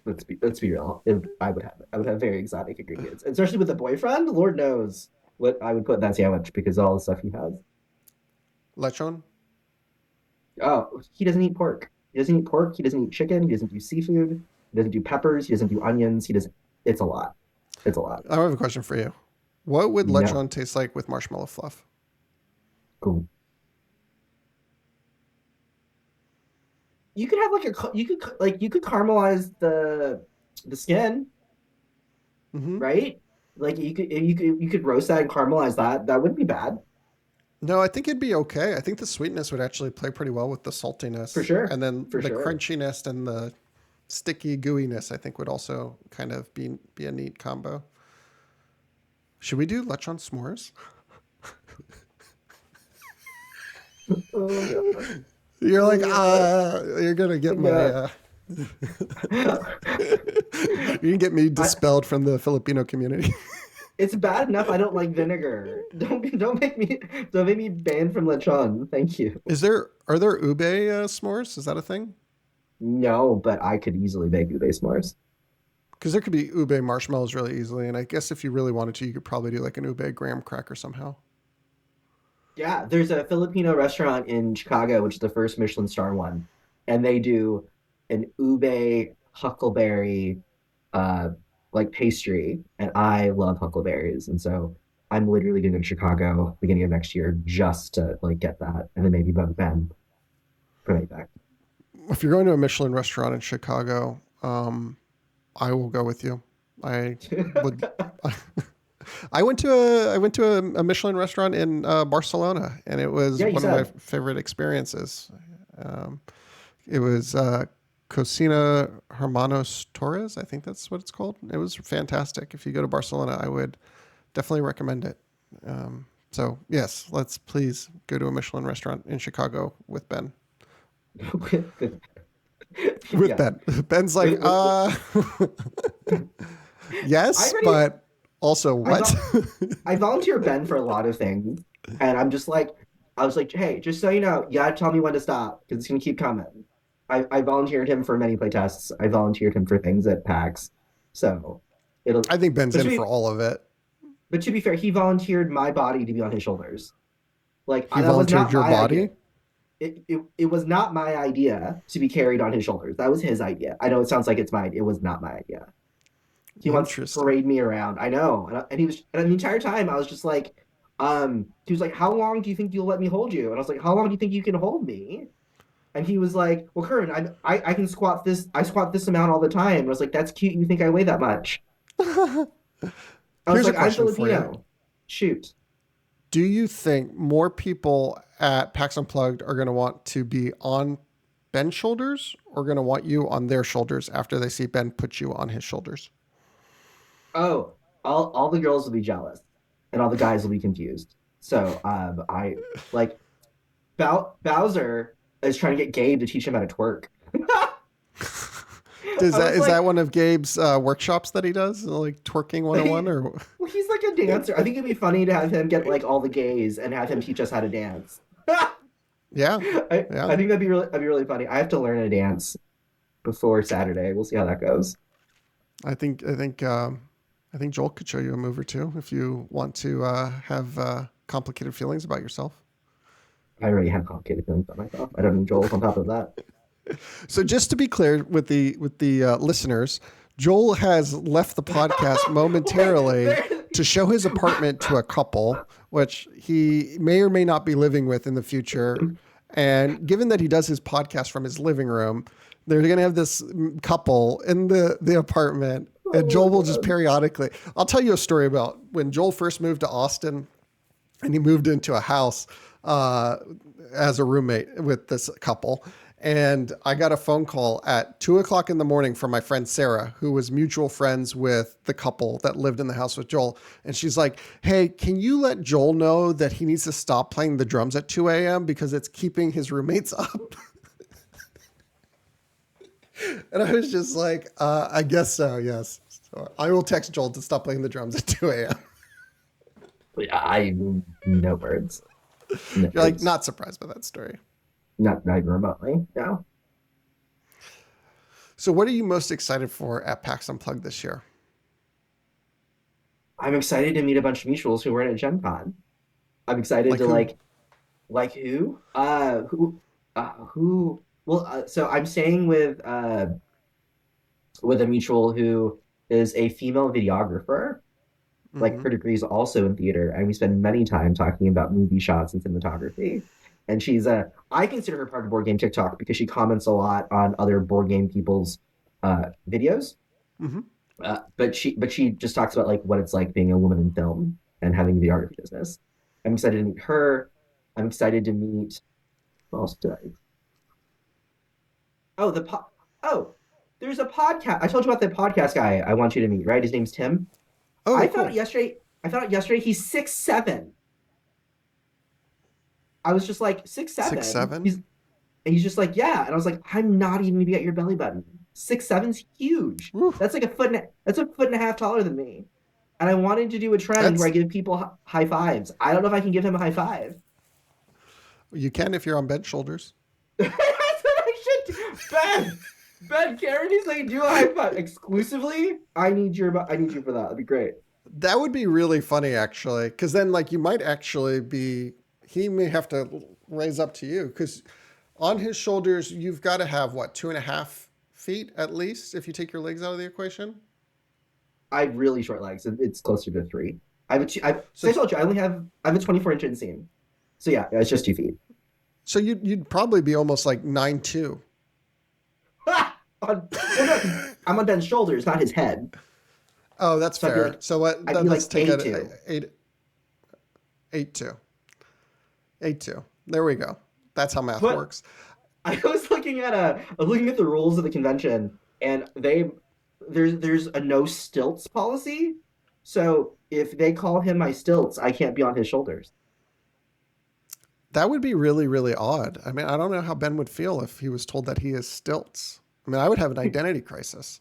Let's be real. I would have very exotic ingredients, especially with a boyfriend. Lord knows what I would put in that sandwich because of all the stuff he has. Lechon? Oh, he doesn't eat pork. He doesn't eat pork. He doesn't eat chicken. He doesn't do seafood. He doesn't do peppers. He doesn't do onions. He doesn't. It's a lot. It's a lot. I have a question for you. What would No. lechon taste like with marshmallow fluff? Cool. you could have like you could caramelize the skin, Hmm. right? Like you could roast that and caramelize that. That wouldn't be bad No, I think it'd be okay. I think the sweetness would actually play pretty well with the for saltiness, sure, and then for the sure. crunchiness and the sticky gooiness. I think would also kind of be a neat combo. Should we do lechon s'mores? Oh god. You're like, Oh god. you're gonna get my, Yeah. you're gonna get me I, dispelled from the Filipino community. it's bad enough I don't like vinegar. Don't make me banned from lechon. Thank you. Are there ube s'mores? Is that a thing? No, but I could easily make ube s'mores. Because there could be ube marshmallows really easily, and I guess if you really wanted to, you could probably do like an ube graham cracker somehow. Yeah, there's a Filipino restaurant in Chicago, which is the first Michelin star one, and they do an ube huckleberry uh like pastry, and I love huckleberries, and so I'm literally going to Chicago beginning of next year just to like get that, and then maybe bug Ben from APAC. If you're going to a Michelin restaurant in Chicago, I will go with you. I would. I went to a Michelin restaurant in Barcelona, and it was Yeah, you one of my said. favorite experiences. Um, it was Cocina Hermanos Torres. I think that's what it's called. It was fantastic. If you go to Barcelona, I would definitely recommend it. So yes, let's please go to a Michelin restaurant in Chicago with Ben. With Yeah. Ben. Ben's like, With- I yes, already but also I what? vol- I volunteer Ben for a lot of things, and I was like, hey, just so you know, you gotta tell me when to stop because it's gonna keep coming. I volunteered him for many playtests. I volunteered him for things at PAX. So it'll. I think Ben's But to in for be all of it. but to be fair, he volunteered my body to be on his shoulders. He That was volunteered not your my idea. body. It was not my idea to be carried on his shoulders. That was his idea. I know it sounds like it's mine. It was not my idea. He wants to Interesting. parade me around. I know. And he was, and the entire time I was just like, he was like, how long do you think you'll let me hold you? And I was like, how long do you think you can hold me? And he was like, well, Kervin, I can squat this. I squat this amount all the time. And I was like, that's cute. You think I weigh that much? I was Here's a like, I'm question for you. Filipino. Shoot. Do you think more people at PAX Unplugged are going to want to be on Ben's shoulders or going to want you on their shoulders after they see Ben put you on his shoulders? Oh, all the girls will be jealous, and all the guys will be confused. So I like Bowser is trying to get Gabe to teach him how to twerk. I was Is like, that one of Gabe's workshops that he does, like twerking 101 or well, he's like a dancer. I think it'd be funny to have him get like all the gays and have him teach us how to dance. yeah, I yeah. think that'd be really funny. I have to learn a dance before Saturday. We'll see how that goes. I think Joel could show you a move or two if you want to have complicated feelings about yourself. I already have complicated feelings about myself. I don't need Joel on top of that. So just to be clear with the listeners, Joel has left the podcast momentarily to show his apartment to a couple, which he may or may not be living with in the future. And given that he does his podcast from his living room, they're going to have this couple in the apartment. And Joel will just periodically. I'll tell you a story about when Joel first moved to Austin and he moved into a house as a roommate with this couple. And I got a phone call at 2:00 in the morning from my friend Sarah, who was mutual friends with the couple that lived in the house with Joel. And she's like, hey, can you let Joel know that he needs to stop playing the drums at 2 a.m. because it's keeping his roommates up? And I was just like, I guess so, yes. So I will text Joel to stop playing the drums at 2 a.m. Yeah, I no words. No You're like words. not surprised by that story. Not even remotely. No. So what are you most excited for at PAX Unplugged this year? I'm excited to meet a bunch of mutuals who weren't at Gen Con. I'm excited Like to who? like who well so I'm staying with a mutual who is a female videographer. Like Mm-hmm. her degree is also in theater, and we spend many time talking about movie shots and cinematography. and she's a. I consider her part of board game TikTok because she comments a lot on other board game people's videos. Hmm. But she just talks about like what it's like being a woman in film and having the art business. I'm excited to meet her. I'm excited to meet. Who else did I? Oh, oh, there's a podcast. I told you about the podcast guy I want you to meet, right? His name's Tim. Oh, I found out cool. yesterday. I found out yesterday he's 6'7". I was just like six Six, seven. seven. He's just like, yeah. And I was like, I'm not even gonna be at your belly button. 6'7's huge. Woo. That's like that's a foot and a half taller than me. And I wanted to do a trend where I That's give people high fives. I don't know if I can give him a high five. you can if you're on bench shoulders. That's what I should do. Ben, Karen needs to do a high five exclusively. I need you for that. That'd be great. That would be really funny, actually, because then like you might actually be. He may have to raise up to you because on his shoulders you've got to have what 2.5 feet at least if you take your legs out of the equation. I have really short legs. It's closer to 3. I have So I told you I have a 24-inch inseam. So yeah, it's just 2 feet. so you'd probably be almost like 9'2". Well, no, I'm on Ben's shoulders, not his head. Oh, that's So I'd be fair. like, So what? I'd be Let's like take A2. eight, 8'2". 8'2". There we go. That's how math But works. I was looking at the rules of the convention, and there's a no stilts policy. So if they call him my stilts, I can't be on his shoulders. That would be really, really odd. I mean, I don't know how Ben would feel if he was told that he is stilts. I mean, I would have an identity crisis.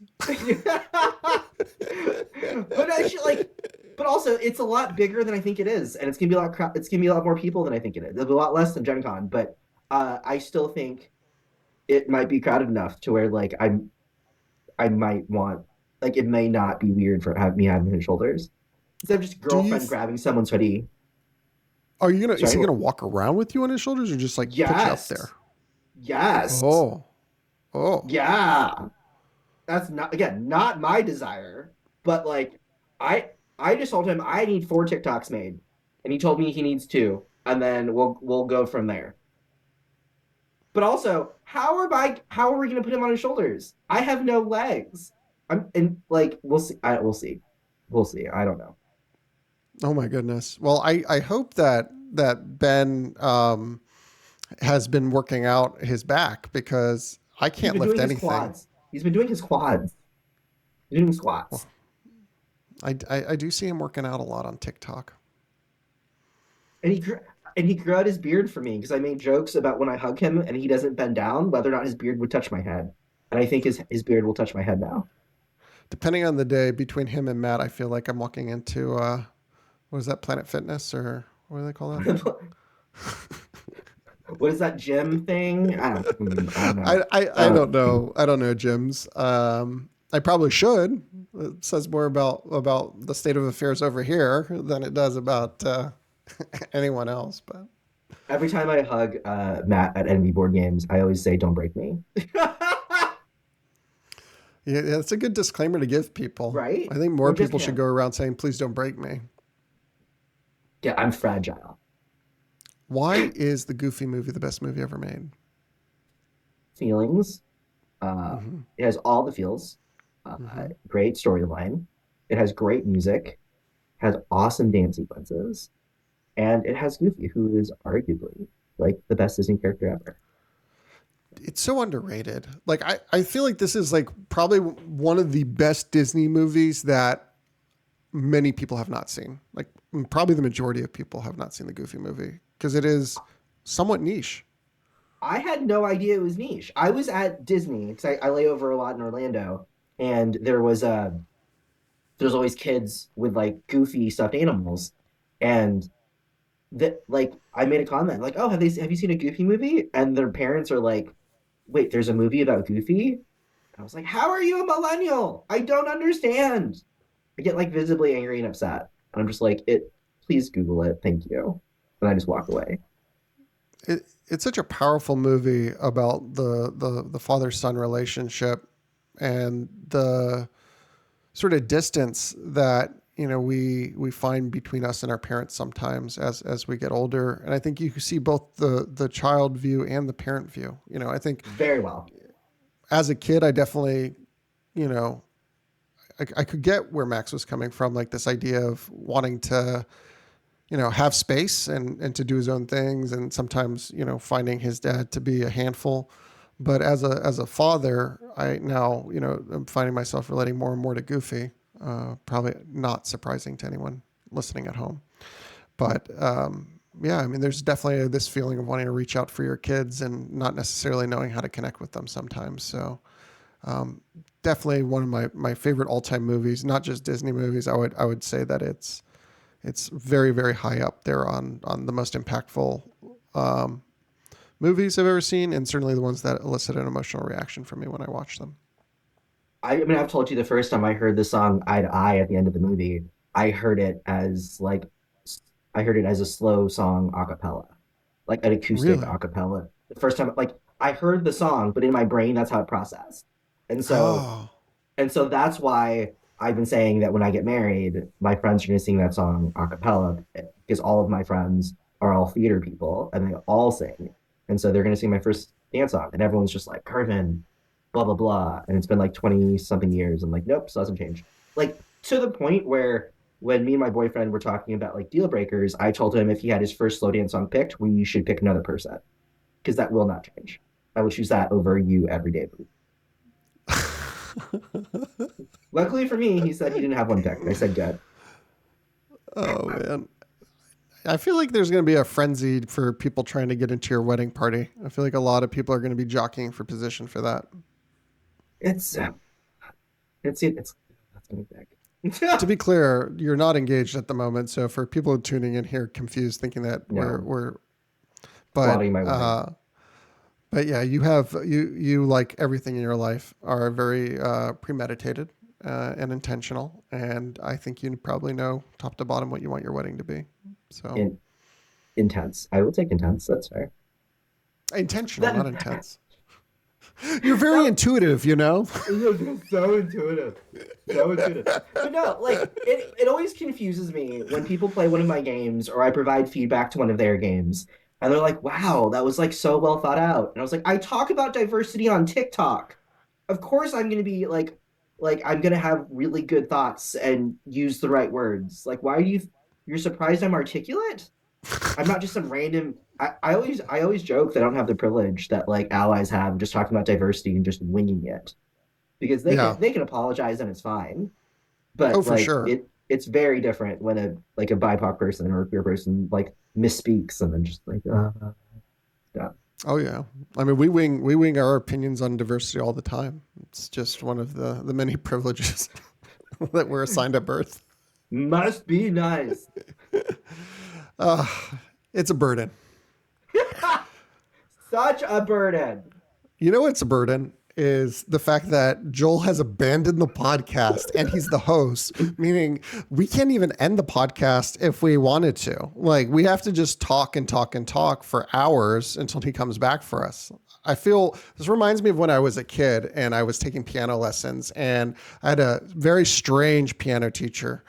But actually, but also it's a lot bigger than I think it is, and it's gonna be a lot more people than I think it is. There'll be a lot less than Gen Con, but I still think it might be crowded enough to where like I might want like it may not be weird for me having his shoulders instead of just Do you? girlfriend grabbing someone's hoodie. Are you gonna? Is Sorry. he gonna walk around with you on his shoulders, or just like put you up there? Yes, yes, Oh, oh. yeah. That's not my desire, but like I I just told him I need 4 TikToks made, and he told me he needs 2, and then we'll go from there. But also, how are we gonna put him on his shoulders? I have no legs. And like we'll see. We'll see. We'll see. I don't know. Oh my goodness. Well, I hope that Ben has been working out his back because I He's can't been lift doing his anything. quads. He's been doing his quads. He's doing Well, squats. I do see him working out a lot on TikTok. And he grew out his beard for me because I made jokes about when I hug him and he doesn't bend down, whether or not his beard would touch my head. And I think his beard will touch my head now. Depending on the day, between him and Matt, I feel like I'm walking into what is that, Planet Fitness, or what do they call that thing? What is that gym thing? I don't know. I don't know. I don't know gyms. I probably should. It says more about the state of affairs over here than it does about anyone else. But Every time I hug Matt at enemy board games, I always say, "Don't break me." yeah, it's a good disclaimer to give people. Right? I think more Or just people should him. go around saying, "Please don't break me." Yeah, I'm fragile. Why is the Goofy movie the best movie ever made? Feelings. Hmm. It has all the feels. Hmm. Great storyline. It has great music. Has awesome dance sequences, and it has Goofy, who is arguably like the best Disney character ever. It's so underrated. Like I feel like this is like probably one of the best Disney movies that many people have not seen. Like probably the majority of people have not seen the Goofy movie because it is somewhat niche. I had no idea it was niche. I was at Disney because I lay over a lot in Orlando, and there's always kids with like goofy stuffed animals, and that like I made a comment like, "Oh, have you seen a Goofy movie?" And their parents are like, "Wait, there's a movie about Goofy?" And I was like, "How are you a millennial? I don't understand." I get like visibly angry and upset, and I'm just like, "It, please Google it, thank you," and I just walk away. It's such a powerful movie about the father son relationship and the sort of distance that we find between us and our parents sometimes as we get older. And I think you can see both the child view and the parent view. I think Very well. as a kid, I definitely, you know, I could get where Max was coming from, like this idea of wanting to, have space and to do his own things. And sometimes, finding his dad to be a handful. But as a father, I now, I'm finding myself relating more and more to Goofy. Probably not surprising to anyone listening at home. But yeah, I mean, there's definitely this feeling of wanting to reach out for your kids and not necessarily knowing how to connect with them sometimes. So definitely one of my favorite all-time movies, not just Disney movies. I would say that it's very, very high up there on the most impactful movies I've ever seen, and certainly the ones that elicit an emotional reaction from me when I watch them. I mean, I've told you the first time I heard the song "Eye to Eye" at the end of the movie, I heard it as like, I heard it as a slow song a cappella, like an acoustic Really? a cappella. The first time, like I heard the song, but in my brain, that's how it processed. And so, Oh, and so that's why I've been saying that when I get married, my friends are going to sing that song a cappella because all of my friends are all theater people and they all sing. And so they're going to sing my first dance song. And everyone's just like, Kervin, blah, blah, blah. And it's been like 20 something years. I'm like, nope, still hasn't changed. Like to the point where when me and my boyfriend were talking about like deal breakers, I told him if he had his first slow dance song picked, we should pick another person because that will not change. I would choose that over you every day. Luckily for me, he said he didn't have one picked. I said good. oh man. I feel like there's going to be a frenzy for people trying to get into your wedding party. I feel like a lot of people are going to be jockeying for position for that. It's it's that's gonna be To big. be clear, you're not engaged at the moment. So for people tuning in here confused, thinking that No, we're but plotting my wedding. but yeah, you like everything in your life are very premeditated and intentional, and I think you probably know top to bottom what you want your wedding to be. So In intense. I will take intense. That's fair. intentional, not That intense. You're very that intuitive, you know. is so intuitive. So intuitive. But no, like it always confuses me when people play one of my games or I provide feedback to one of their games and they're like, wow, that was like so well thought out. And I was like, I talk about diversity on TikTok. Of course I'm gonna be like I'm gonna have really good thoughts and use the right words. Like why are you're surprised I'm articulate? I'm not just some random. I always joke that I don't have the privilege that like allies have just talking about diversity and just winging it because they Yeah. can they can apologize and it's fine. Oh, But for like sure. it's very different when a BIPOC person or a queer person like misspeaks and then just like yeah. Oh yeah. I mean, we wing our opinions on diversity all the time. It's just one of the many privileges that we're assigned at birth. Must be nice. Uh, it's a burden. Such a burden. You know what's a burden is the fact that Joel has abandoned the podcast and he's the host, meaning we can't even end the podcast if we wanted to. Like we have to just talk and talk and talk for hours until he comes back for us. I feel this reminds me of when I was a kid and I was taking piano lessons and I had a very strange piano teacher.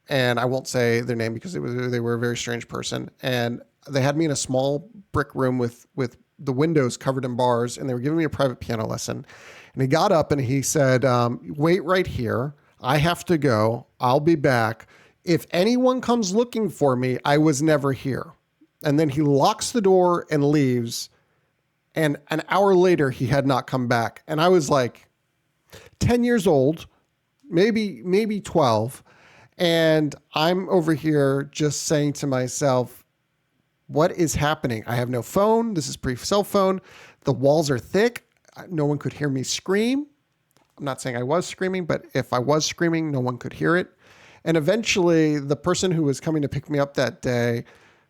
And I won't say their name because they were a very strange person. And they had me in a small brick room with the windows covered in bars, and they were giving me a private piano lesson. And he got up and he said, "Wait right here. I have to go. I'll be back. If anyone comes looking for me, I was never here." And then he locks the door and leaves. And an hour later, he had not come back. And I was like 10 years old, maybe 12. And I'm over here just saying to myself, what is happening? I have no phone. This is pre-cell phone. The walls are thick. No one could hear me scream. I'm not saying I was screaming, but if I was screaming, no one could hear it. And eventually the person who was coming to pick me up that day,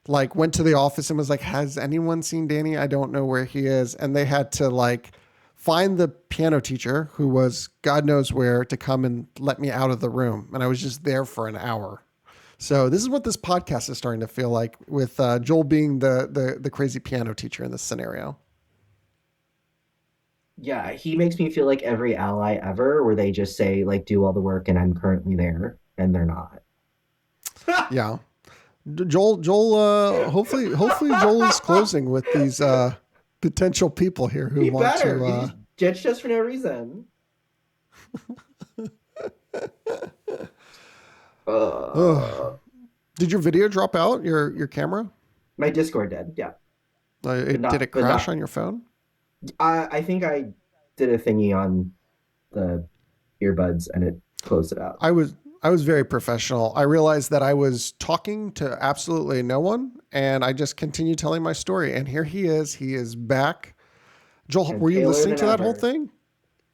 like went to the office and was like, has anyone seen Danny? I don't know where he is. And they had to like find the piano teacher who was God knows where to come and let me out of the room. And I was just there for an hour. So this is what this podcast is starting to feel like with Joel being the crazy piano teacher in this scenario. Yeah, he makes me feel like every ally ever, where they just say like do all the work and I'm currently there. and they're not. Yeah. Joel, hopefully Joel is closing with these potential people here who He want better. to. He just judged us for no reason. Did your video drop out? Your camera? My Discord did, yeah, Did it but crash not. on your phone? I think I did a thingy on the earbuds and it closed it out. I was very professional. I realized that I was talking to absolutely no one, and I just continued telling my story. And here he is. He is back. Joel, And were you paler listening than to that whole ever. thing?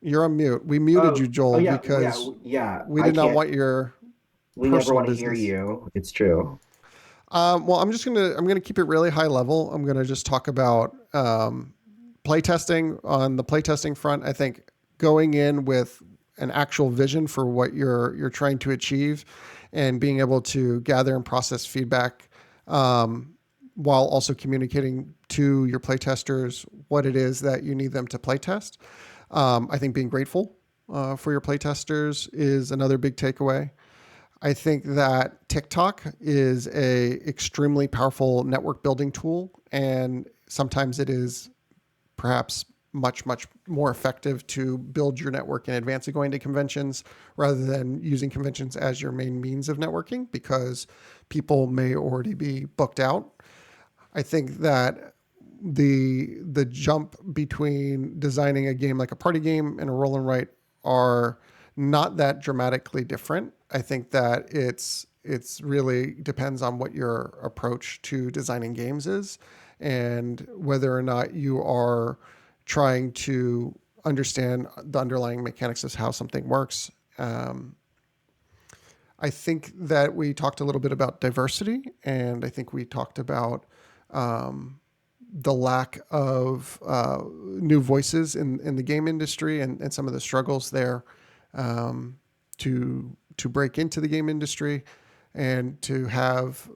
You're on mute. We muted you, Oh Joel, yeah, because yeah. we I did not can't. want your We never personal want to hear business. you. It's true. Well, I'm gonna keep it really high level. I'm gonna just talk about playtesting. On the playtesting front, I think going in with an actual vision for what you're trying to achieve, and being able to gather and process feedback, while also communicating to your playtesters what it is that you need them to playtest. I think being grateful for your playtesters is another big takeaway. I think that TikTok is a extremely powerful network building tool, and sometimes it is perhaps much more effective to build your network in advance of going to conventions rather than using conventions as your main means of networking because people may already be booked out. I think that the jump between designing a game like a party game and a roll and write are not that dramatically different. I think that it's really depends on what your approach to designing games is and whether or not you are trying to understand the underlying mechanics of how something works. I think that we talked a little bit about diversity, and I think we talked about the lack of new voices in the game industry and some of the struggles there to break into the game industry and to have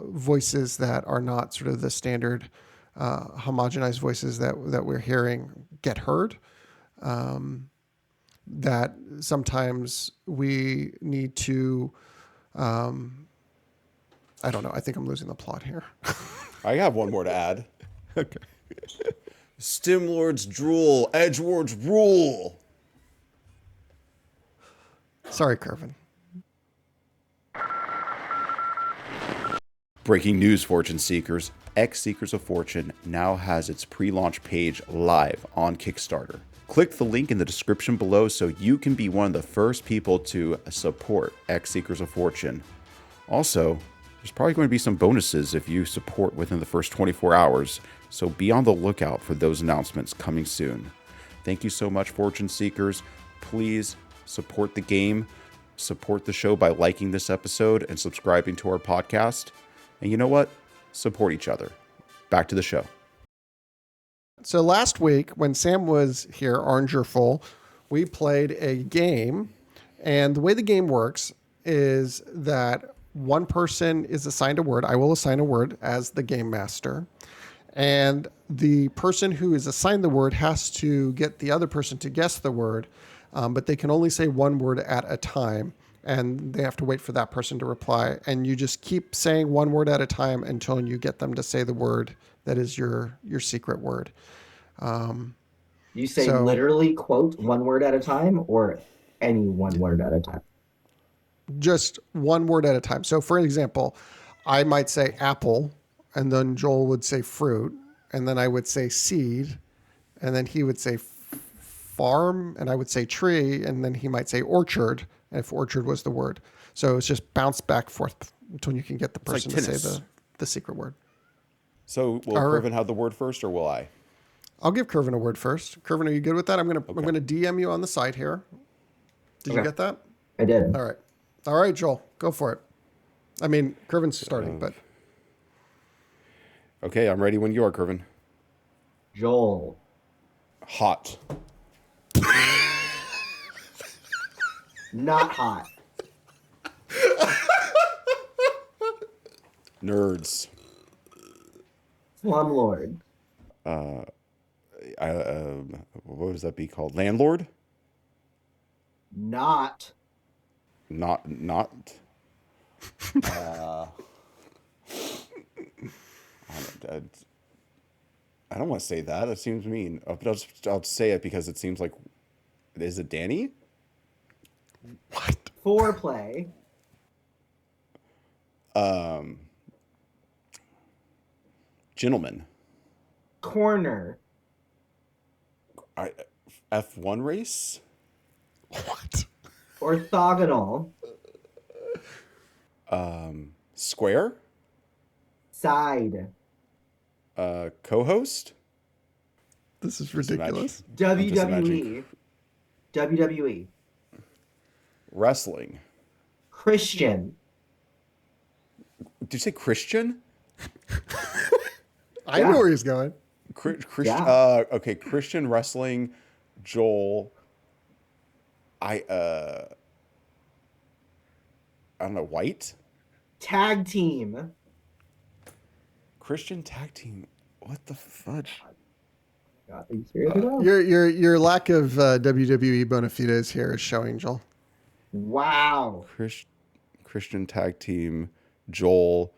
voices that are not sort of the standard homogenized voices that we're hearing get heard. That sometimes we need to, I don't know. I think I'm losing the plot here. I have one more to add. Okay. Stimlords drool, Edgelords rule. Sorry, Kervin. Breaking news, Fortune Seekers. X Seekers of Fortune now has its pre-launch page live on Kickstarter. Click the link in the description below so you can be one of the first people to support X Seekers of Fortune. Also, there's probably going to be some bonuses if you support within the first 24 hours, so be on the lookout for those announcements coming soon. Thank you so much, Fortune Seekers. Please support the game, support the show by liking this episode and subscribing to our podcast. And you know what? Support each other. Back to the show. So last week, when Sam was here, Oranger Full, we played a game. And the way the game works is that one person is assigned a word. I will assign a word as the game master. And the person who is assigned the word has to get the other person to guess the word, but they can only say one word at a time. And they have to wait for that person to reply. And you just keep saying one word at a time until you get them to say the word that is your secret word. You say So literally, quote, one word at a time or any one word at a time? just one word at a time. So for example, I might say apple, and then Joel would say fruit, and then I would say seed, and then he would say farm, and I would say tree, and then he might say orchard, if orchard was the word. So it's just bounce back forth until you can get the like person to say tennis. the secret word. So will All right. Kervin have the word first or will I? I'll give Kervin a word first. Kervin, are you good with that? I'm gonna DM you on the side here. Did you Okay. get that? I did. All right, Joel, go for it. I mean, Kervin's starting, but Okay, I'm ready when you are, Kervin. Joel. Hot. Not hot. Nerds. Slumlord. What would that be called? Landlord? Not. not. I don't want to say that. It seems mean. But I'll say it because it seems like. Is it Danny? What? Foreplay. Gentleman. Corner. F1 race? What? Orthogonal. Square? Side. Co-host? This is ridiculous. WWE. WWE. Wrestling. Christian. Did you say Christian? I know where he's going. Yeah. Okay, Christian wrestling, Joel. I don't know, White? Tag team. Christian tag team. What the fudge? God, are you serious about? Your lack of WWE bona fides here is showing, Joel. Wow. Christian tag team, Joel,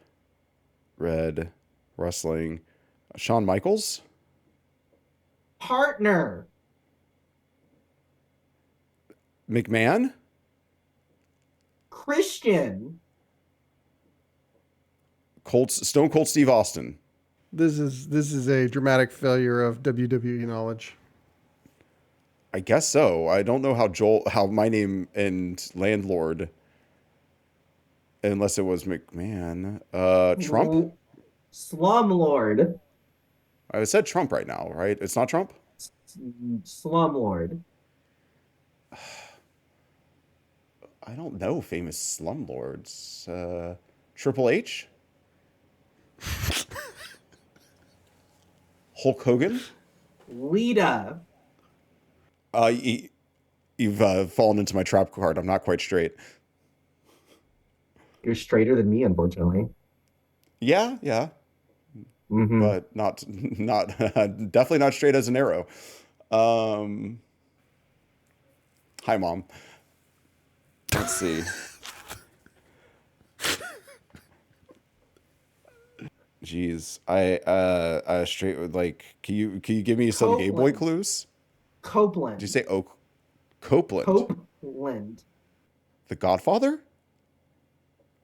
Red, wrestling, Shawn Michaels, Partner. McMahon, Christian. Stone Cold Steve Austin. This is a dramatic failure of WWE knowledge. I guess so. I don't know how my name and landlord, unless it was McMahon. Trump? Slumlord. I said Trump right now, right? It's not Trump? Slumlord. I don't know famous slumlords. Triple H? Hulk Hogan? Lita. You've fallen into my trap card. I'm not quite straight. You're straighter than me, unfortunately. Yeah. Mm-hmm. But not definitely not straight as an arrow. Hi, Mom. Let's see. Jeez, I straight with like. Can you give me some Game Boy Copeland. clues? Copeland. Did you say Copeland? Copeland. The Godfather?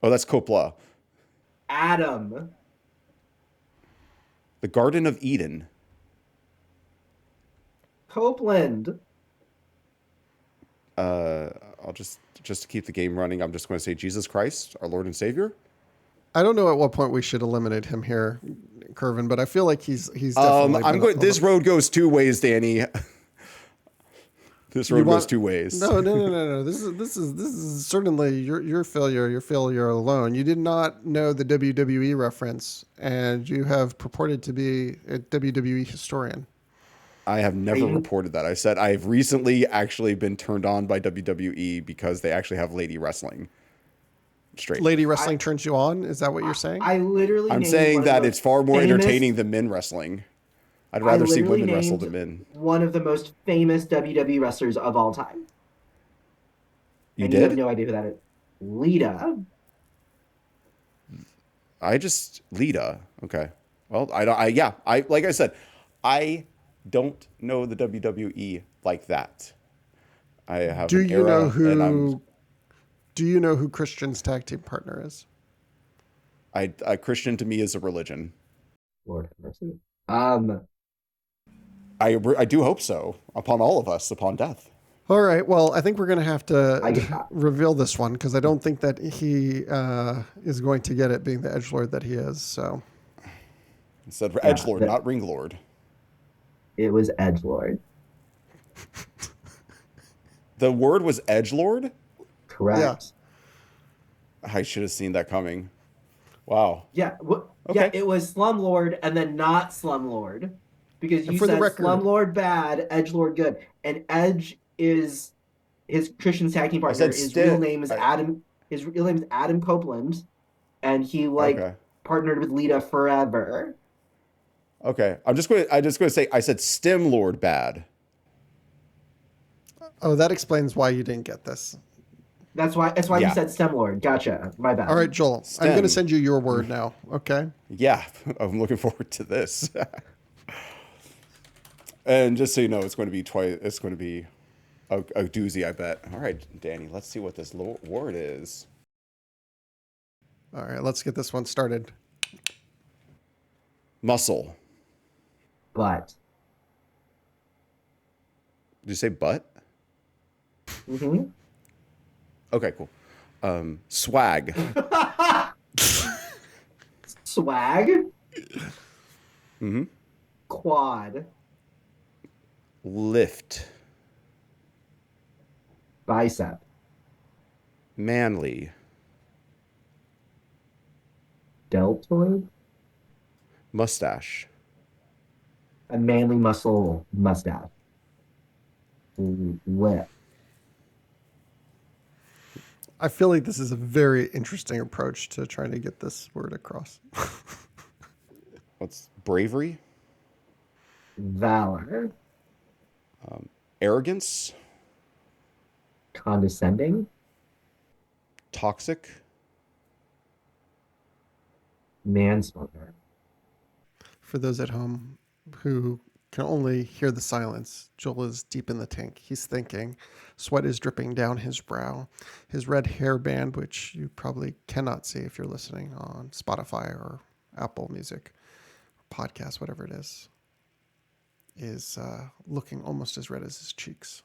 Oh, that's Coppola. Adam. The Garden of Eden. Copeland. I'll just to keep the game running, I'm just going to say Jesus Christ, our Lord and Savior. I don't know at what point we should eliminate him here, Kervin, but I feel like he's definitely. I'm going. This road goes two ways, Danny. This road goes two ways. No. This is certainly your failure. Your failure alone. You did not know the WWE reference, and you have purported to be a WWE historian. I have never reported that. I said I've recently actually been turned on by WWE because they actually have lady wrestling. Straight. Lady wrestling turns you on? Is that what you're saying? I'm saying that it's far more entertaining than men wrestling. I'd rather see women wrestle than men. One of the most famous WWE wrestlers of all time. You and did? You have no idea who that is. Lita. Lita. Okay. Well, like I said, I don't know the WWE like that. I have Do an you era, know who? and I'm, Do you know who Christian's tag team partner is? Christian to me is a religion. Lord have mercy. I do hope so. Upon all of us, upon death. All right. Well, I think we're going to have to reveal this one because I don't think that he is going to get it, being the edgelord that he is. So, It said edgelord, not ringlord. It was edgelord. The word was edgelord? Correct. Yeah. I should have seen that coming. Wow. Yeah. Okay. Yeah, it was Slumlord and then not Slumlord. Because you said Slumlord bad, Edgelord good. And Edge is his Christian's tag team partner. His real name is Adam. His real name is Adam Copeland. And he partnered with Lita forever. Okay. I'm just going to say I said Stem Lord bad. Oh, that explains why you didn't get this. That's why you Yeah. said STEM Lord. Gotcha. My bad. All right, Joel, I'm going to STEM. send you your word now. Okay. Yeah, I'm looking forward to this. And just so you know, it's going to be twice. It's going to be a doozy, I bet. All right, Danny, let's see what this word is. All right, let's get this one started. Muscle. But. Did you say butt? Mm-hmm. Okay, cool. Swag. Swag. Mm-hmm. Quad. Lift. Bicep. Manly. Deltoid. Mustache. A manly muscle mustache. Lip. I feel like this is a very interesting approach to trying to get this word across. What's bravery? Valor. Arrogance. Condescending. Toxic. Mansplainer. For those at home who can only hear the silence, Joel is deep in the tank. He's thinking. Sweat is dripping down his brow. His red hairband, which you probably cannot see if you're listening on Spotify or Apple Music, podcast, whatever it is looking almost as red as his cheeks.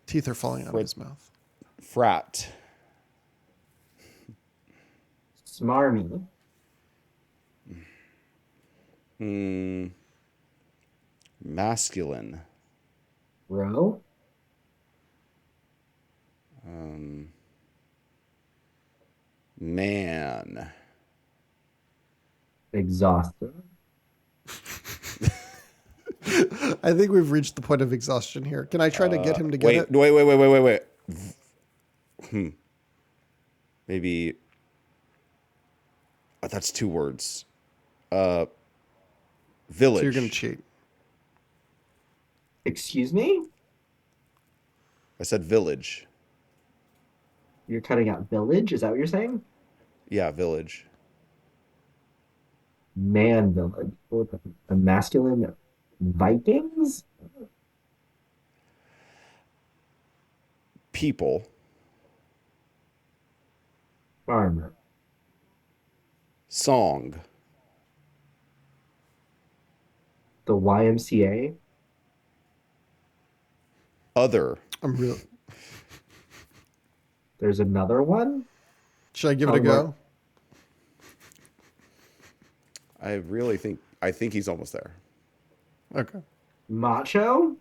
Teeth are falling out of his mouth. Frat. Smarmy. Masculine. Bro. Man. Exhausted. I think we've reached the point of exhaustion here. Can I try to get him to get it? Wait. Maybe that's two words. Village. So you're going to cheat. Excuse me? I said village. You're cutting out village? Is that what you're saying? Yeah, village. Man village. A masculine Vikings? People. Farmer. Song. The YMCA? Other. I'm real. There's another one? Should I give it Tell a me go? more. I think he's almost there. Okay. Macho?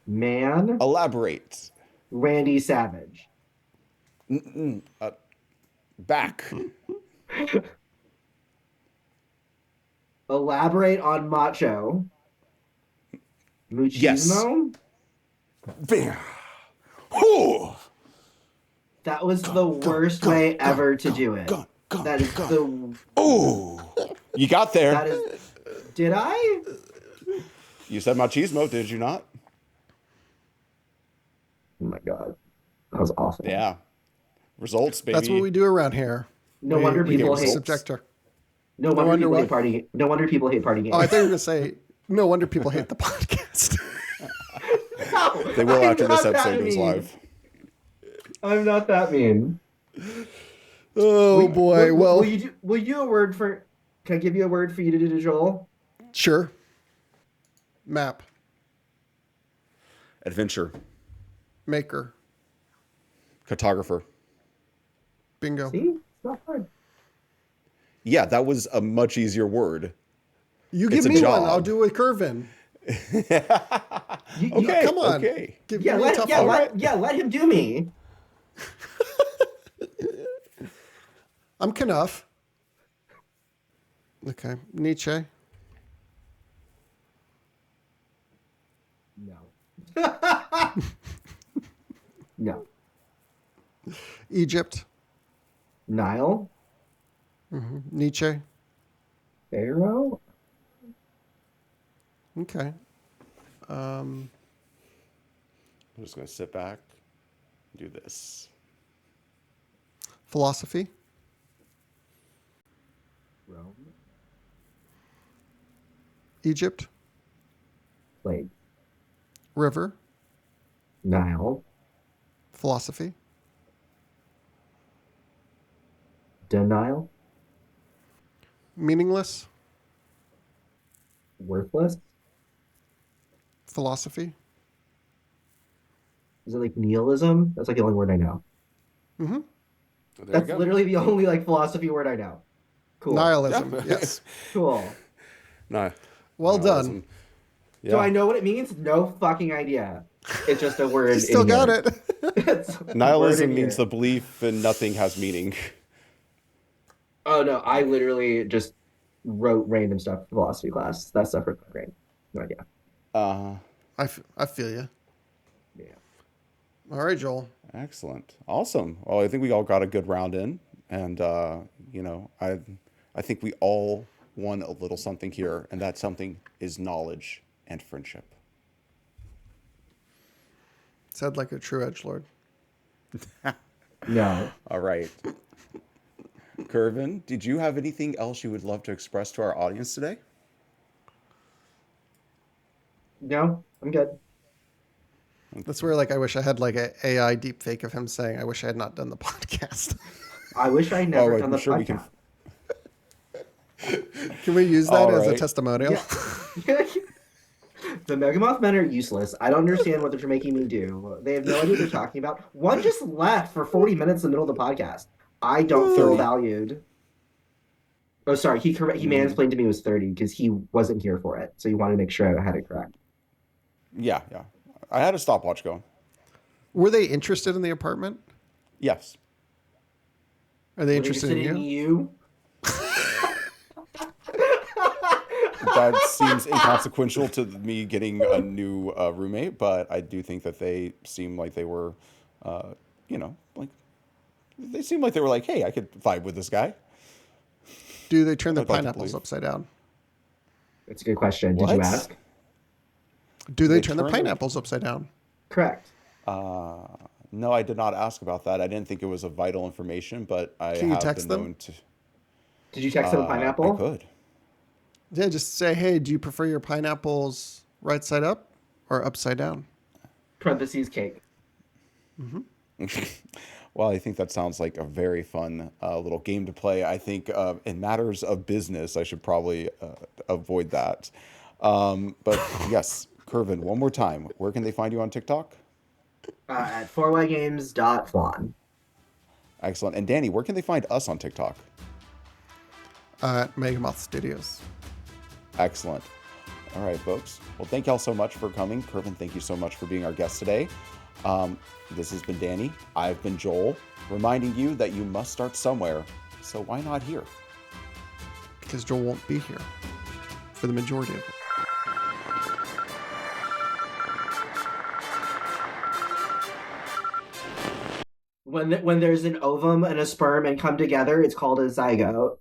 Man? Elaborate. Randy Savage. Back. Elaborate on macho. Yes. Machismo? Bam. Whew. That was the worst way ever to do it. That is the... Ooh. You got there. That is... Did I? You said machismo, did you not? Oh my god. That was awful. Yeah. Results, baby. That's what we do around here. No wonder we people get hate... subjector. No wonder wonder people what? hate party... No wonder people hate party games. Oh, I thought you were going to say, no wonder people hate the podcast. No, They will I'm after this not that episode goes mean. live. I'm not that mean. Oh, boy. Well, will you do a word for... Can I give you a word for you to do to Joel? sure. Map. Adventure. Maker. Cartographer. Bingo. See? It's not hard. Yeah, that was a much easier word. You It's give a me job. one. I'll do it, Kervin. Okay. Come on. Okay. Give Yeah, me a tough one. let him do me. I'm Knuff. Okay. Nietzsche. No. No. Egypt. Nile? Nietzsche. Pharaoh? Okay. I'm just going to sit back and do this. Philosophy. Rome. Egypt. Plague. River. Nile. Philosophy. Denial. Meaningless. Worthless. Philosophy. Is it like nihilism? That's like the only word I know. Mm-hmm. There That's you go. literally the only like philosophy word I know. Cool. Nihilism. Yeah. Yes. Cool. No. Well Nihilism. done. Yeah. Do I know what it means? No fucking idea. It's just a word. You still in got here. it. It's a word Nihilism in means here. the belief in nothing has meaning. Oh no, I literally just wrote random stuff for philosophy class. That stuff for grade. No idea. Uh, I feel you. Yeah. All right, Joel. Excellent. Awesome. Well, I think we all got a good round in. And, I think we all won a little something here. And that something is knowledge and friendship. Said like a true edgelord. No. All right. Kervin, did you have anything else you would love to express to our audience today? No, I'm good. That's where like I wish I had like a AI deep fake of him saying, "I wish I had not done the podcast." I wish I never done I'm the sure we podcast. Can we use that All as a right. testimonial? Yeah. The Megamoth men are useless. I don't understand what they're making me do. They have no idea what they're talking about. One just left for 40 minutes in the middle of the podcast. I don't feel 30. valued. Oh, sorry. He mansplained to me it was 30 because he wasn't here for it. So he wanted to make sure I had it correct. Yeah. I had a stopwatch going. Were they interested in the apartment? Yes. Are they Were they interested in you? you? That seems inconsequential to me getting a new roommate, but I do think that they seem like they were, like they seem like they were like, hey, I could vibe with this guy. Do they turn their I'd like to pineapples believe. upside down? That's a good question. Did you What? ask? Do they They turn the turn their- pineapples upside down? Correct. No, I did not ask about that. I didn't think it was a vital information, but I Can you have text been them? known to. Did you text them a I pineapple? could. Yeah, just say, "Hey, do you prefer your pineapples right side up or upside down?" Parentheses cake. Well, I think that sounds like a very fun little game to play. I think in matters of business, I should probably avoid that. But yes, Kervin, one more time. Where can they find you on TikTok? At 4ygames.flan. Excellent. And Danny, where can they find us on TikTok? At Megamoth Studios. Excellent. All right, folks. Well, thank y'all so much for coming. Kervin, thank you so much for being our guest today. This has been Danny. I've been Joel, reminding you that you must start somewhere. So why not here? Because Joel won't be here for the majority of it. When there's an ovum and a sperm and come together, it's called a zygote.